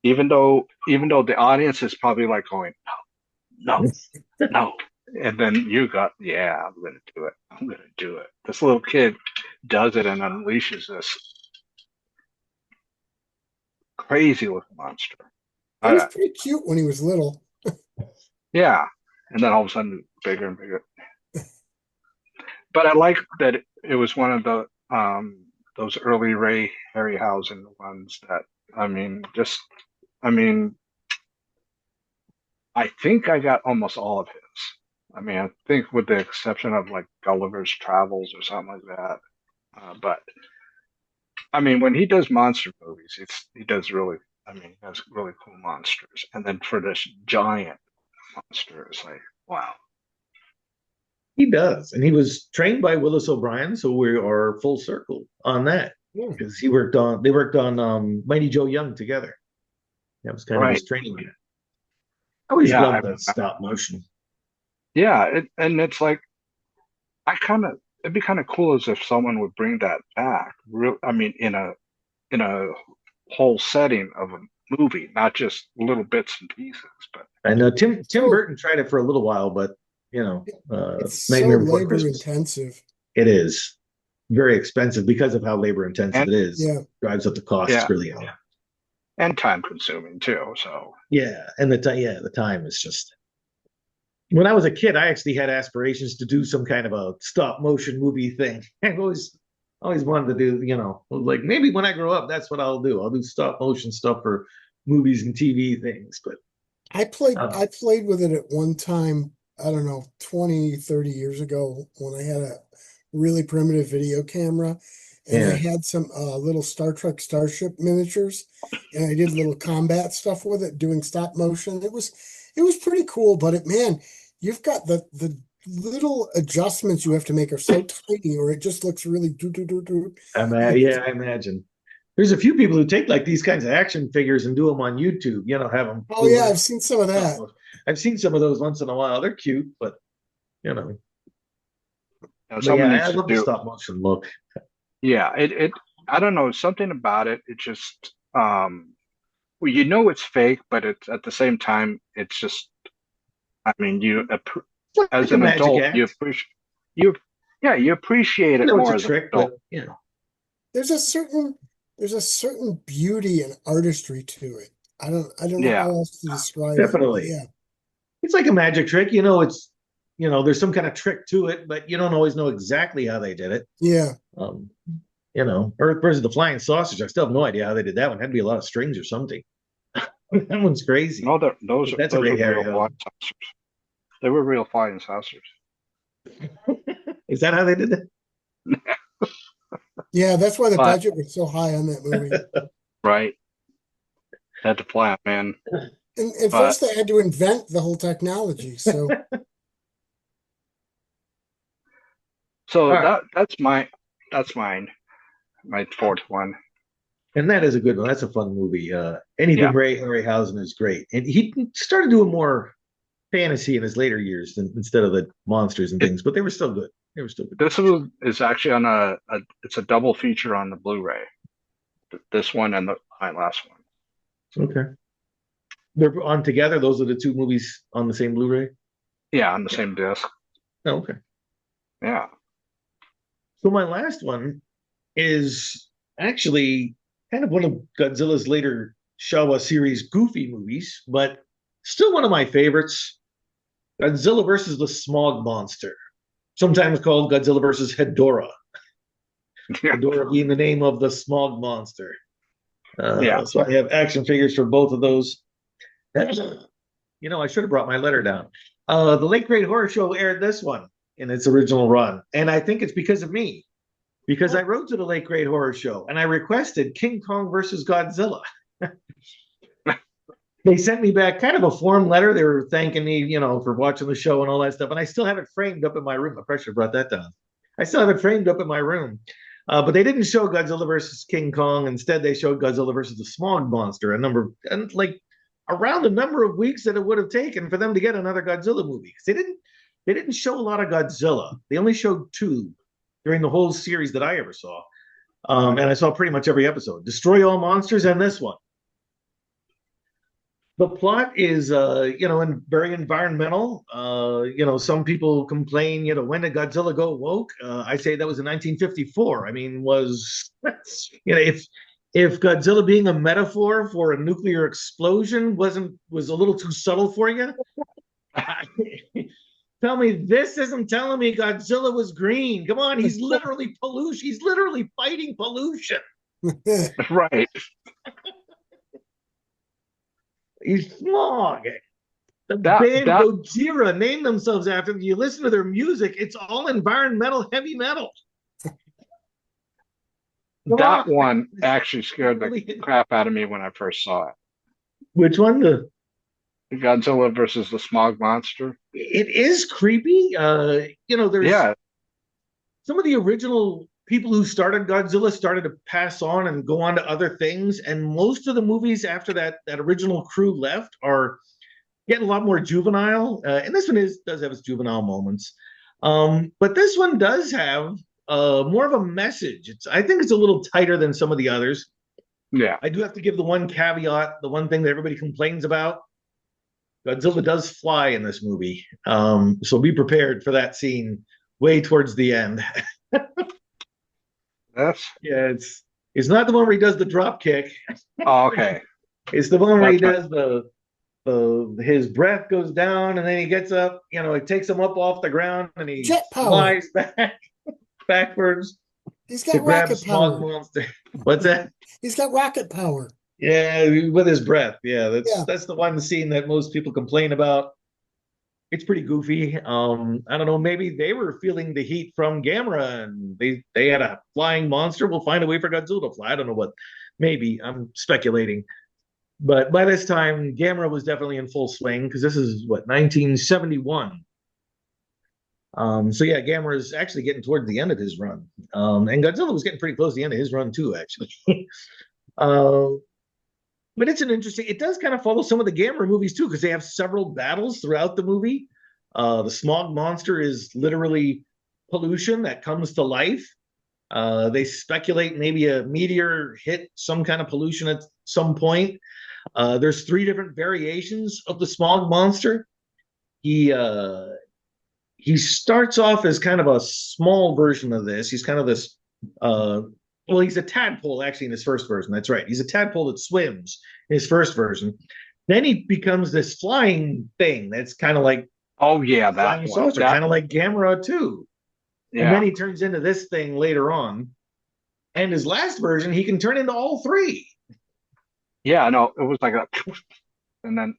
even though the audience is probably like going, no, no. And then you got, yeah, I'm going to do it. I'm going to do it. This little kid does it and unleashes this crazy looking monster. He was pretty cute when he was little. Yeah. And then all of a sudden, bigger and bigger. But I like that it was one of the those early Ray Harryhausen ones that, I think I got almost all of his. I think with the exception of like Gulliver's Travels or something like that. But when he does monster movies, he has really cool monsters. And then for this giant monster, it's like, wow. He does. And he was trained by Willis O'Brien, so we are full circle on that. Because they worked on Mighty Joe Young together. That was kind of his training. I always loved that stop motion. Yeah, and it's like it'd be kind of cool as if someone would bring that back. In a whole setting of a movie, not just little bits and pieces. But Tim Burton tried it for a little while, but it's Nightmare so labor intensive. It is very expensive because of how labor intensive it is. Yeah, drives up the costs really high. And time consuming too. So and the time is just. When I was a kid, I actually had aspirations to do some kind of a stop motion movie thing. I always wanted to do, like maybe when I grow up, that's what I'll do. I'll do stop motion stuff for movies and TV things. But I played with it at one time, I don't know, 20, 30 years ago when I had a really primitive video camera. And I had some little Star Trek Starship miniatures, and I did little combat stuff with it, doing stop motion. It was pretty cool, but you've got the little adjustments you have to make are so tiny, or it just looks really I imagine. There's a few people who take like these kinds of action figures and do them on YouTube. Have them. Oh yeah, I've seen some of that. I've seen some of those once in a while. They're cute, but I love the stop motion look. Yeah, I don't know, something about it. It just it's fake, but it's at the same time, it's just. You as an adult, you appreciate it more. It's a trick, but there's a certain beauty and artistry to it. I don't know how else to describe it. Definitely, it's like a magic trick. It's there's some kind of trick to it, but you don't always know exactly how they did it. Yeah. Earth versus the Flying Sausage. I still have no idea how they did that one. Had to be a lot of strings or something. That one's crazy. No, those That's are a great real Harryhausen. flying saucers. They were real flying saucers. Is that how they did it? Yeah, that's why the But- budget was so high on that movie. Right. Had to fly 'em, man. And first they had to invent the whole technology. So So All that's mine. My fourth one. And that is a good one. That's a fun movie. Anything Yeah. Ray Harryhausen is great. And he started doing more fantasy in his later years instead of the monsters and things, but they were still good. This is actually on it's a double feature on the Blu-ray. This one and my last one. Okay. They're on together. Those are the two movies on the same Blu-ray? Yeah, on the same disc. Oh, okay. Yeah. So my last one is actually kind of one of Godzilla's later Showa series goofy movies, but still one of my favorites. Godzilla versus the Smog Monster, sometimes called Godzilla versus Hedorah. Yeah. Hedorah being the name of the Smog Monster. Yeah. So I have action figures for both of those. I should have brought my letter down. The Late Great Horror Show aired this one in its original run, and I think it's because of me. Because I wrote to the Late Great Horror Show and I requested King Kong versus Godzilla. They sent me back kind of a form letter. They were thanking me, for watching the show and all that stuff. And I still have it framed up in my room. I probably should have brought that down. I still have it framed up in my room. But they didn't show Godzilla versus King Kong. Instead, they showed Godzilla versus the Smog Monster. Around the number of weeks that it would have taken for them to get another Godzilla movie. They didn't show a lot of Godzilla. They only showed two during the whole series that I ever saw. And I saw pretty much every episode. Destroy All Monsters and this one. The plot is, very environmental. Some people complain, when did Godzilla go woke? I say that was in 1954. I mean, was if Godzilla being a metaphor for a nuclear explosion was a little too subtle for you? Tell me this isn't telling me Godzilla was green. Come on, he's literally pollution. He's literally fighting pollution. Right. He's smog. The band Gojira named themselves after him. You listen to their music, it's all environmental heavy metal. That one actually scared the crap out of me when I first saw it. Which one? The Godzilla versus the Smog Monster. It is creepy. There's some of the original people who started Godzilla started to pass on and go on to other things, and most of the movies after that original crew left are getting a lot more juvenile. And this one does have its juvenile moments, but this one does have more of a message. I think it's a little tighter than some of the others. Yeah, I do have to give the one caveat, the one thing that everybody complains about. Godzilla does fly in this movie, so be prepared for that scene way towards the end. It's not the one where he does the drop kick. Oh, okay. It's the one where he does his breath goes down and then he gets up. It takes him up off the ground and he flies backwards. He's got rocket power. Monster. What's that? He's got rocket power. Yeah, with his breath. Yeah, that's the one scene that most people complain about. It's pretty goofy. I don't know. Maybe they were feeling the heat from Gamera, and they had a flying monster. We'll find a way for Godzilla to fly. I don't know what. Maybe I'm speculating, but by this time, Gamera was definitely in full swing because this is 1971. Gamera is actually getting towards the end of his run, and Godzilla was getting pretty close to the end of his run too, actually. But it's it does kind of follow some of the Gamera movies too, because they have several battles throughout the movie. The Smog Monster is literally pollution that comes to life. They speculate maybe a meteor hit some kind of pollution at some point. There's 3 different variations of the Smog Monster. He starts off as kind of a small version of this. He's kind of this he's a tadpole actually in his first version. That's right. He's a tadpole that swims in his first version. Then he becomes this flying thing that's kind of like Oh yeah, that Flying one. saucer, That, kind of like Gamera too. And yeah, then he turns into this thing later on. And his last version, he can turn into all three. yeah. No, it was like a, and then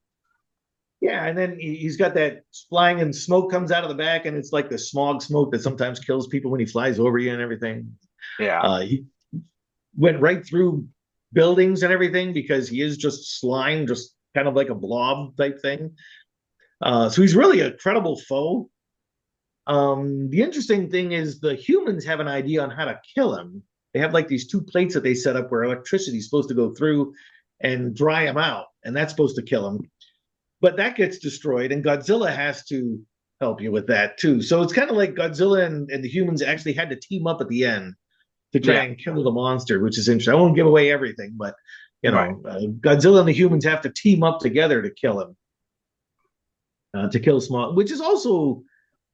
Yeah, and then he's got that flying and smoke comes out of the back, and it's like the smog smoke that sometimes kills people when he flies over you and everything. yeah, He went right through buildings and everything because he is just slime, just kind of like a blob type thing. So he's really a credible foe. The interesting thing is the humans have an idea on how to kill him. They have like these two plates that they set up where electricity is supposed to go through and dry him out, and that's supposed to kill him. But that gets destroyed, and Godzilla has to help you with that too. So it's kind of like Godzilla and the humans actually had to team up at the end to try yeah, and kill the monster, which is interesting. I won't give away everything, but right. Godzilla and the humans have to team up together to kill him, to kill Smog, which is also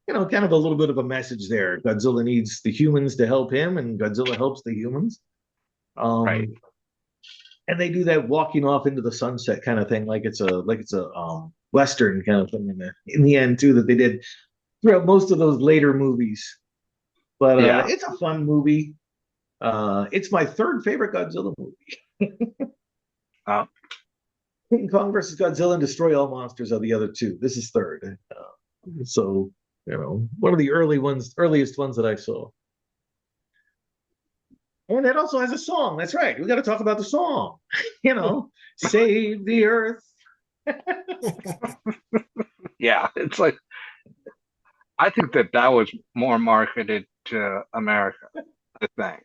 kind of a little bit of a message there. Godzilla needs the humans to help him, and Godzilla helps the humans. Right. And they do that walking off into the sunset kind of thing, like it's a western kind of thing in the end too that they did throughout most of those later movies. But Yeah. it's a fun movie. It's my third favorite Godzilla movie. Oh, King Kong versus Godzilla and Destroy All Monsters are the other two. This is third. So one of the earliest ones that I saw. And it also has a song. That's right. We got to talk about the song. Save the Earth. yeah. It's like I think that was more marketed to America. I think.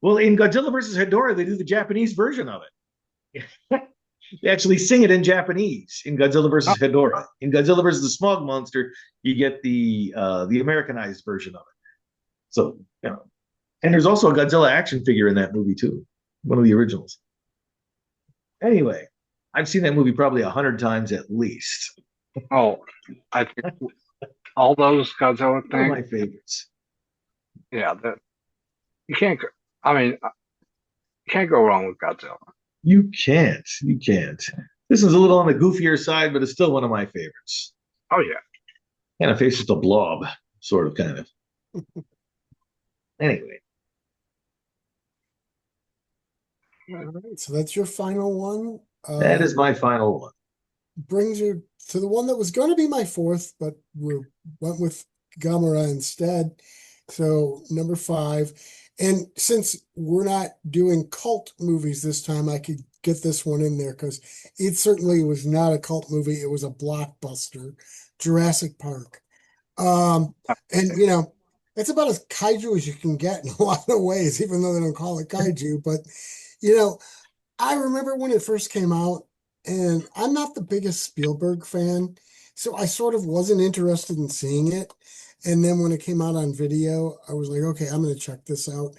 Well, in Godzilla versus Hedorah, they do the Japanese version of it. They actually sing it in Japanese in Godzilla versus Hedorah. In Godzilla versus the Smog Monster, you get the Americanized version of it. So, and there's also a Godzilla action figure in that movie too, one of the originals. Anyway, I've seen that movie probably 100 times at least. Oh, I think all those Godzilla One of things. my favorites. Yeah, that you can't. I mean, you can't go wrong with Godzilla. You can't. You can't. This is a little on the goofier side, but it's still one of my favorites. Oh yeah. Kind of faces the blob, sort of, kind of. Anyway. All right, so that's your final one. That is my final one. Brings you to the one that was going to be my fourth, but we went with Gamera instead. So number 5. And since we're not doing cult movies this time, I could get this one in there because it certainly was not a cult movie. It was a blockbuster, Jurassic Park. And, it's about as kaiju as you can get in a lot of ways, even though they don't call it kaiju. But, I remember when it first came out, and I'm not the biggest Spielberg fan, so I sort of wasn't interested in seeing it. And then when it came out on video, I was like, okay, I'm going to check this out.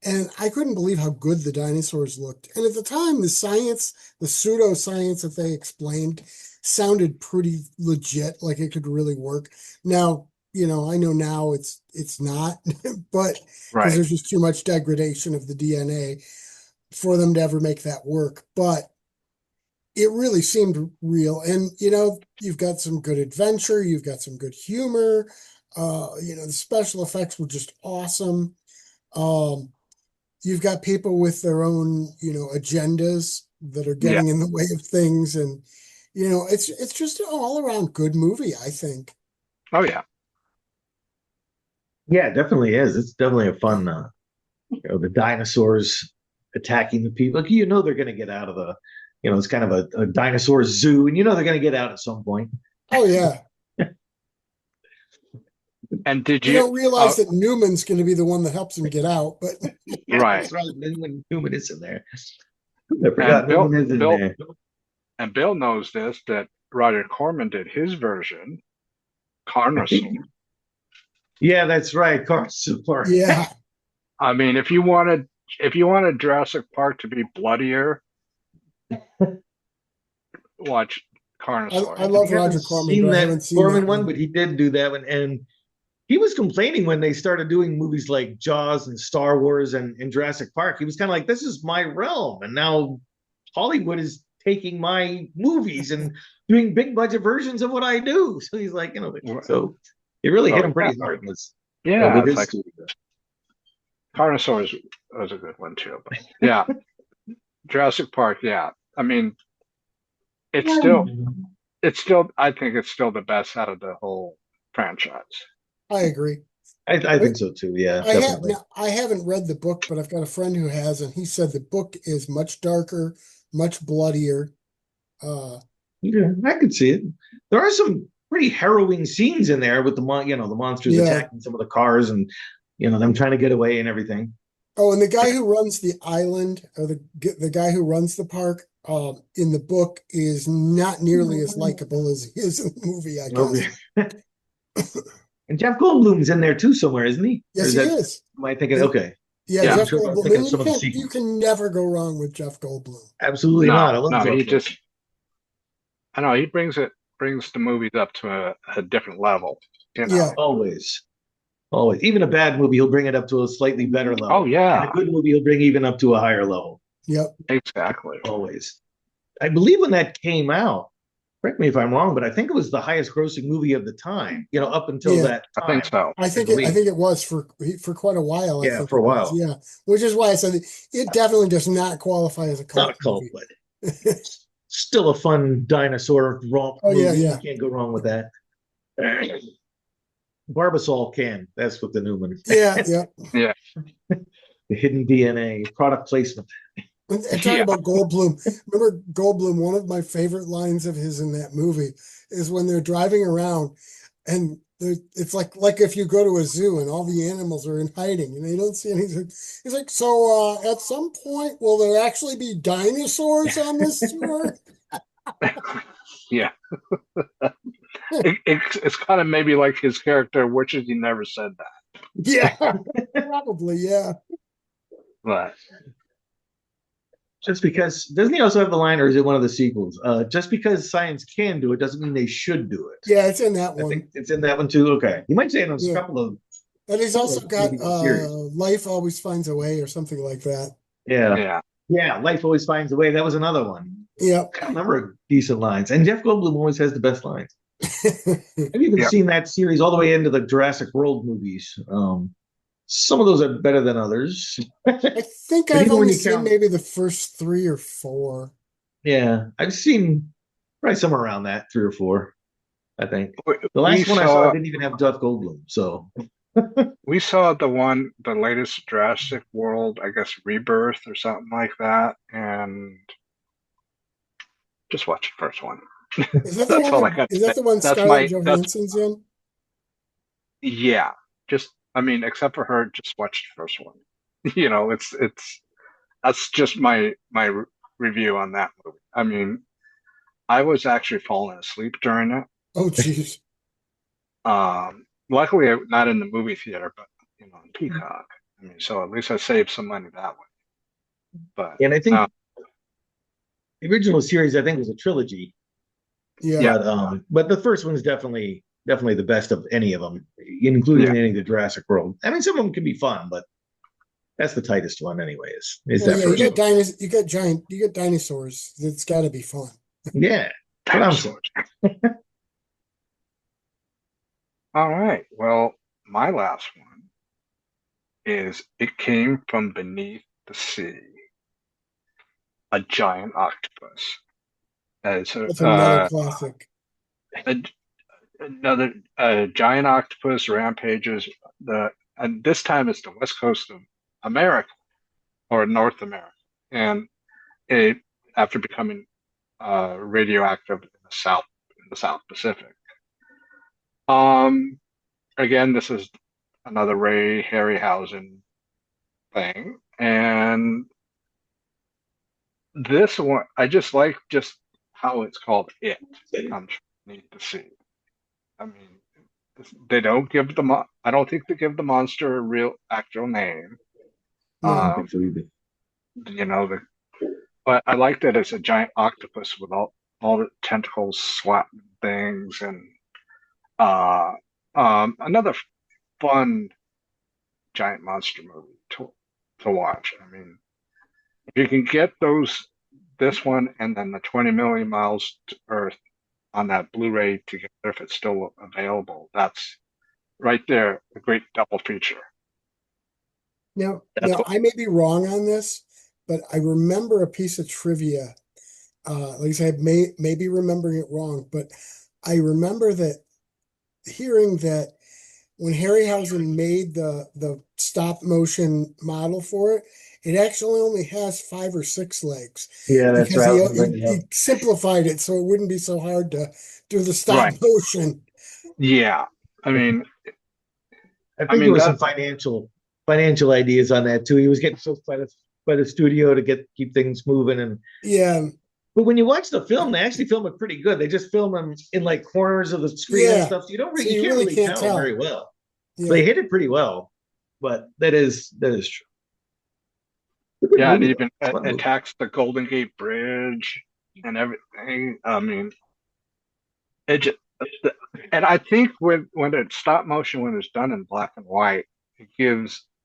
And I couldn't believe how good the dinosaurs looked. And at the time, the pseudoscience that they explained sounded pretty legit, like it could really work. Now, I know now it's not, but because there's just too much degradation of the DNA for them to ever make that work. But it really seemed real. And, you've got some good adventure, you've got some good humor. The special effects were just awesome. You've got people with their own, agendas that are getting in the way of things. And, it's just an all around good movie, I think. Oh yeah. Yeah, it definitely is. It's definitely a fun, the dinosaurs attacking the people. Like, they're going to get out of the, it's kind of a dinosaur zoo, and they're going to get out at some point. Oh, yeah. And did you don't realize that Newman's going to be the one that helps him get out, but right. That's right. When Newman is in there. I forgot Newman is in there. And Bill knows this, that Roger Corman did his version, Carnosaur. Yeah, that's right, Carnosaur. Yeah. I mean, if you wanted Jurassic Park to be bloodier, watch Carnosaur. I love Roger Corman. I haven't seen that Corman one, but he did do that one, and he was complaining when they started doing movies like Jaws and Star Wars and Jurassic Park. He was kind of like, "This is my realm," and now Hollywood is taking my movies and doing big budget versions of what I do. So he's like, so it really hit him pretty hard in this. Yeah, with it's his like studio. Carnosaurus was a good one too. But yeah, Jurassic Park. Yeah, I mean, it's still I think it's still the best out of the whole franchise. I agree. I think so too. Yeah, definitely. I haven't read the book, but I've got a friend who has, and he said the book is much darker, much bloodier. Yeah, I could see it. There are some pretty harrowing scenes in there with the monsters attacking some of the cars and them trying to get away and everything. Oh, and the guy who runs the island, or the guy who runs the park, in the book is not nearly as likable as he is in the movie, I guess. And Jeff Goldblum's in there too somewhere, isn't he? Yes, he is. Am I thinking? Okay. Yeah, Yeah, Jeff sure Goldblum. You can never go wrong with Jeff Goldblum. Absolutely not. I love no, Jeff he Goldblum. just. I know he brings the movies up to a different level. Yeah, always. Even a bad movie, he'll bring it up to a slightly better level. Oh yeah, and a good movie, he'll bring even up to a higher level. Yep, exactly. Always. I believe when that came out, correct me if I'm wrong, but I think it was the highest grossing movie of the time. Up until that time. I think so. I think it was for quite a while. Yeah, for a while. Yeah, which is why I said it definitely does not qualify as a cult. Not a cult, but still a fun dinosaur romp. Oh movie. yeah. You can't go wrong with that. Barbasol can. That's what the new one. Yeah. The hidden DNA product placement. And talking about Goldblum, remember Goldblum, one of my favorite lines of his in that movie is when they're driving around and it's like if you go to a zoo and all the animals are in hiding and they don't see anything. He's like, so at some point, will there actually be dinosaurs on this tour? Yeah. It's kind of maybe like his character wishes he never said that. Yeah, probably, yeah. But just because, doesn't he also have the line, or is it one of the sequels? Just because science can do it doesn't mean they should do it. Yeah, it's in that one. I think it's in that one too. Okay, you might say it on a couple of. And he's also got Life Always Finds a Way or something like that. Yeah. Life Always Finds a Way. That was another one. Yeah, I remember decent lines, and Jeff Goldblum always has the best lines. I've even seen that series all the way into the Jurassic World movies. Some of those are better than others. I think I've only seen maybe the first 3 or 4. Yeah, I've seen probably somewhere around that 3 or 4. I think the last one I saw didn't even have Jeff Goldblum. So we saw the latest Jurassic World, I guess Rebirth or something like that, and just watch the first one. Is that the one Scarlett Johansson's in? Yeah, except for her, just watch the first one. That's just my review on that movie. I mean, I was actually falling asleep during it. Oh, jeez. Luckily, not in the movie theater, but on Peacock. I mean, so at least I saved some money that way. But and I think the original series, I think, was a trilogy. Yeah. But the first one is definitely the best of any of them, including any of the Jurassic World. I mean, some of them can be fun, but that's the tightest one, anyways. You get dinosaurs. It's got to be fun. Yeah, dinosaurs. All right. Well, my last one is It Came from Beneath the Sea. A giant octopus. That's another classic. Another giant octopus rampages and this time it's the west coast of America or North America, and it after becoming radioactive in the South Pacific. Again, this is another Ray Harryhausen thing, and this one I just like how it's called. It comes beneath the sea. I mean, they don't give I don't think they give the monster a real actual name. No, I don't think so either. But I like that it's a giant octopus with all the tentacles slapping things, and another fun giant monster movie to watch. I mean, if you can get this one and then the 20 Million Miles to Earth on that Blu-ray together if it's still available. That's right there, a great double feature. That's Now what. I may be wrong on this, but I remember a piece of trivia. Like I said, may be remembering it wrong, but I remember that hearing that when Harryhausen made the stop motion model for it, it actually only has 5 or 6 legs Yeah, that's because right. he simplified it so it wouldn't be so hard to do the stop Right. motion. Yeah. I mean, I think there was some that. financial ideas on that too. He was getting so by the studio to keep things moving, and Yeah, but when you watch the film, they actually film it pretty good. They just film them in like corners of the screen and yeah. stuff. So So you you can't really really can't tell very tell. well. So Yeah. they hit it pretty well, but that is true. It's a good Yeah, it movie, though. even It's a fun movie. attacks the Golden Gate Bridge and everything. I mean, it just, and I think when it's stop motion, when it's done in black and white, it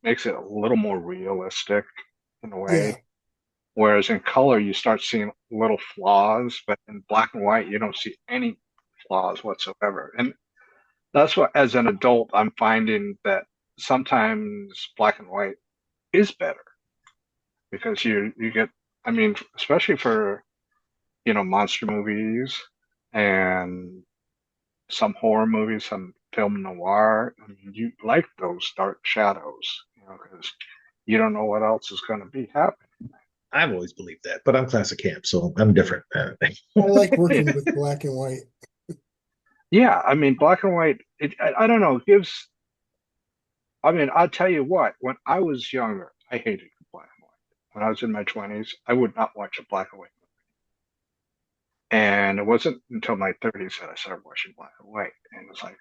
makes it a little more realistic in a Yeah. way. Whereas in color, you start seeing little flaws, but in black and white, you don't see any flaws whatsoever. And that's what, as an adult, I'm finding that sometimes black and white is better because you get, I mean, especially for, monster movies and some horror movies, some film noir. I mean, you like those dark shadows, because you don't know what else is going to be happening. I've always believed that, but I'm classic camp, so I'm different. I like working with black and white. Yeah, I mean, black and white, I don't know, gives, I mean, I'll tell you what, when I was younger, I hated black and white. When I was in my 20s, I would not watch a black and white movie. And it wasn't until my 30s that I started watching black and white. And it's like,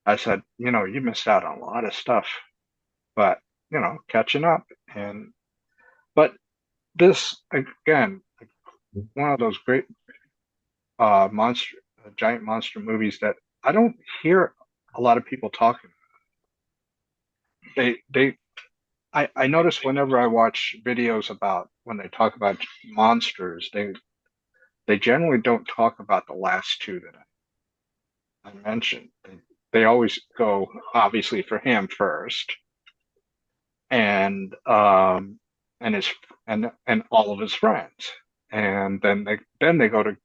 I said, you missed out on a lot of stuff, but, catching up. But this, again, one of those great monster, giant monster movies that I don't hear a lot of people talking. I notice whenever I watch videos about when they talk about monsters, they generally don't talk about the last two that I mentioned. They always go obviously for him first, and his and all of his friends, and then they go to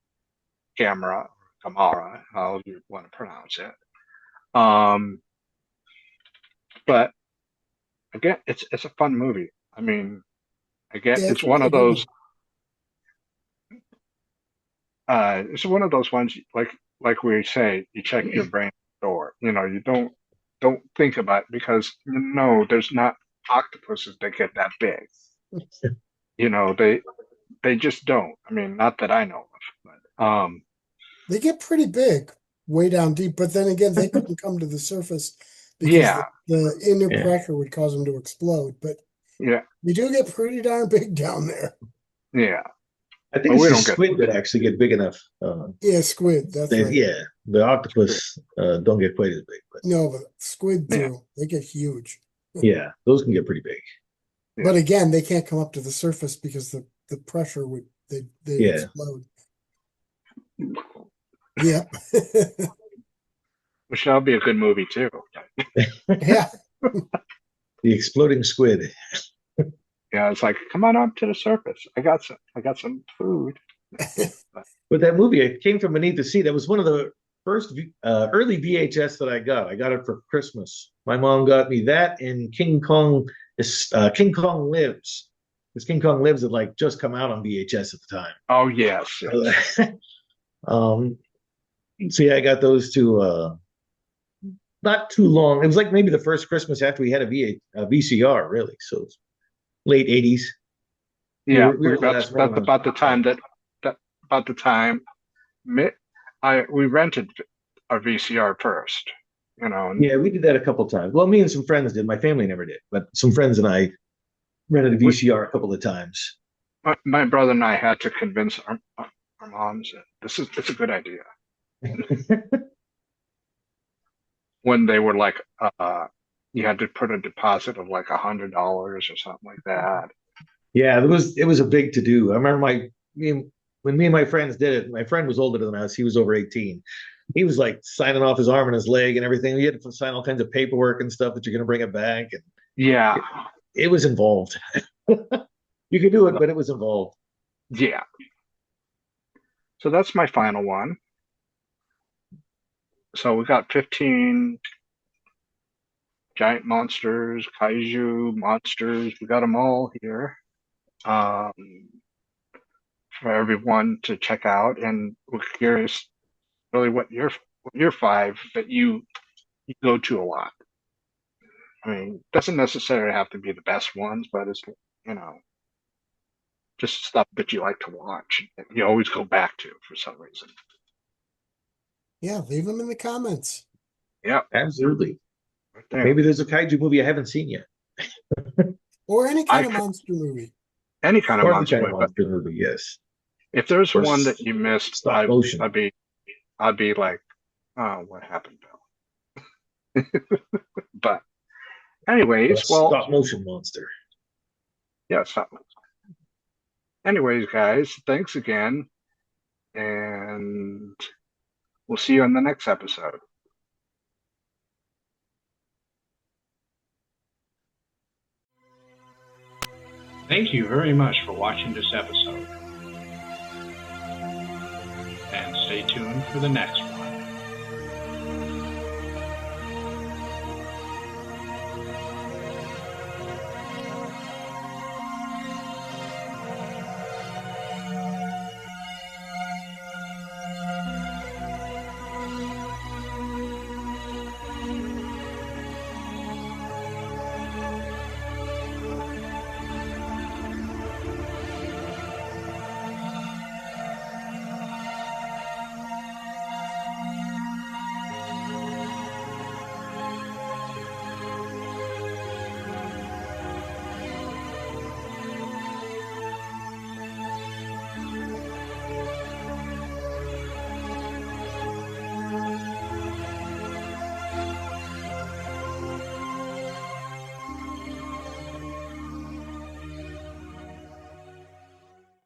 Gamera, how you want to pronounce it. But again, it's a fun movie. I mean, again, Yeah, it's a really good one. it's one of those ones like we say, you check your brain door. You don't think about it because no, there's not octopuses that get that big. They just don't. I mean, not that I know of, but They get pretty big way down deep, but then again, they couldn't come to the surface because yeah, the inner Yeah. pressure would cause them to explode. But yeah, they do get pretty darn big down there. yeah. I think But it's we the don't get squid that actually get big enough. Yeah, squid. That's right. Yeah, the octopus don't get quite as big, but No, but squid Yeah. do. They get huge. yeah, those can get pretty big. Yeah. But again, they can't come up to the surface because the pressure would they Yeah. explode. Yep. which that'll be a good movie too. Yeah. The exploding squid. Yeah, it's like, come on up to the surface. I got some food. But that movie, it came from beneath the sea. That was one of the first early VHS that I got. I got it for Christmas. My mom got me that and King Kong Lives. Because King Kong Lives had like just come out on VHS at the time. Oh yes. So yeah, I got those two not too long. It was like maybe the first Christmas after we had a VCR, really. So it's late 80s. Yeah, We were the that's last one about the time about the time we rented our VCR first, and Yeah, we did that a couple times. Well, me and some friends did. My family never did, but some friends and I rented a VCR a couple of times. my brother and I had to convince our moms that it's a good idea. When they were like, you had to put a deposit of like $100 or something like that. Yeah, it was a big to do. I remember my when me and my friends did it, my friend was older than us. He was over 18. He was like signing off his arm and his leg and everything. You had to sign all kinds of paperwork and stuff that you're going to bring it back. And Yeah. it was involved. You could do it, but it was involved. Yeah. So that's my final one. So we got 15 giant monsters, kaiju monsters. We got them all here for everyone to check out. And we're curious, really, what your 5 that you go to a lot. I mean, doesn't necessarily have to be the best ones, but it's, just stuff that you like to watch, that you always go back to for some reason. Yeah, leave them in the comments. Yeah, Absolutely. right there. Maybe there's a kaiju movie I haven't seen yet. Or any kind of monster movie. Any kind of Or monster any kind movie. of monster movie, yes. If there's Or one that you missed, stop motion. I'd be like, oh, what happened, Bill? But anyways, Stop motion monster. Yeah, stop motion. Anyways, guys, thanks again, and we'll see you on the next episode. Thank you very much for watching this episode. And stay tuned for the next one.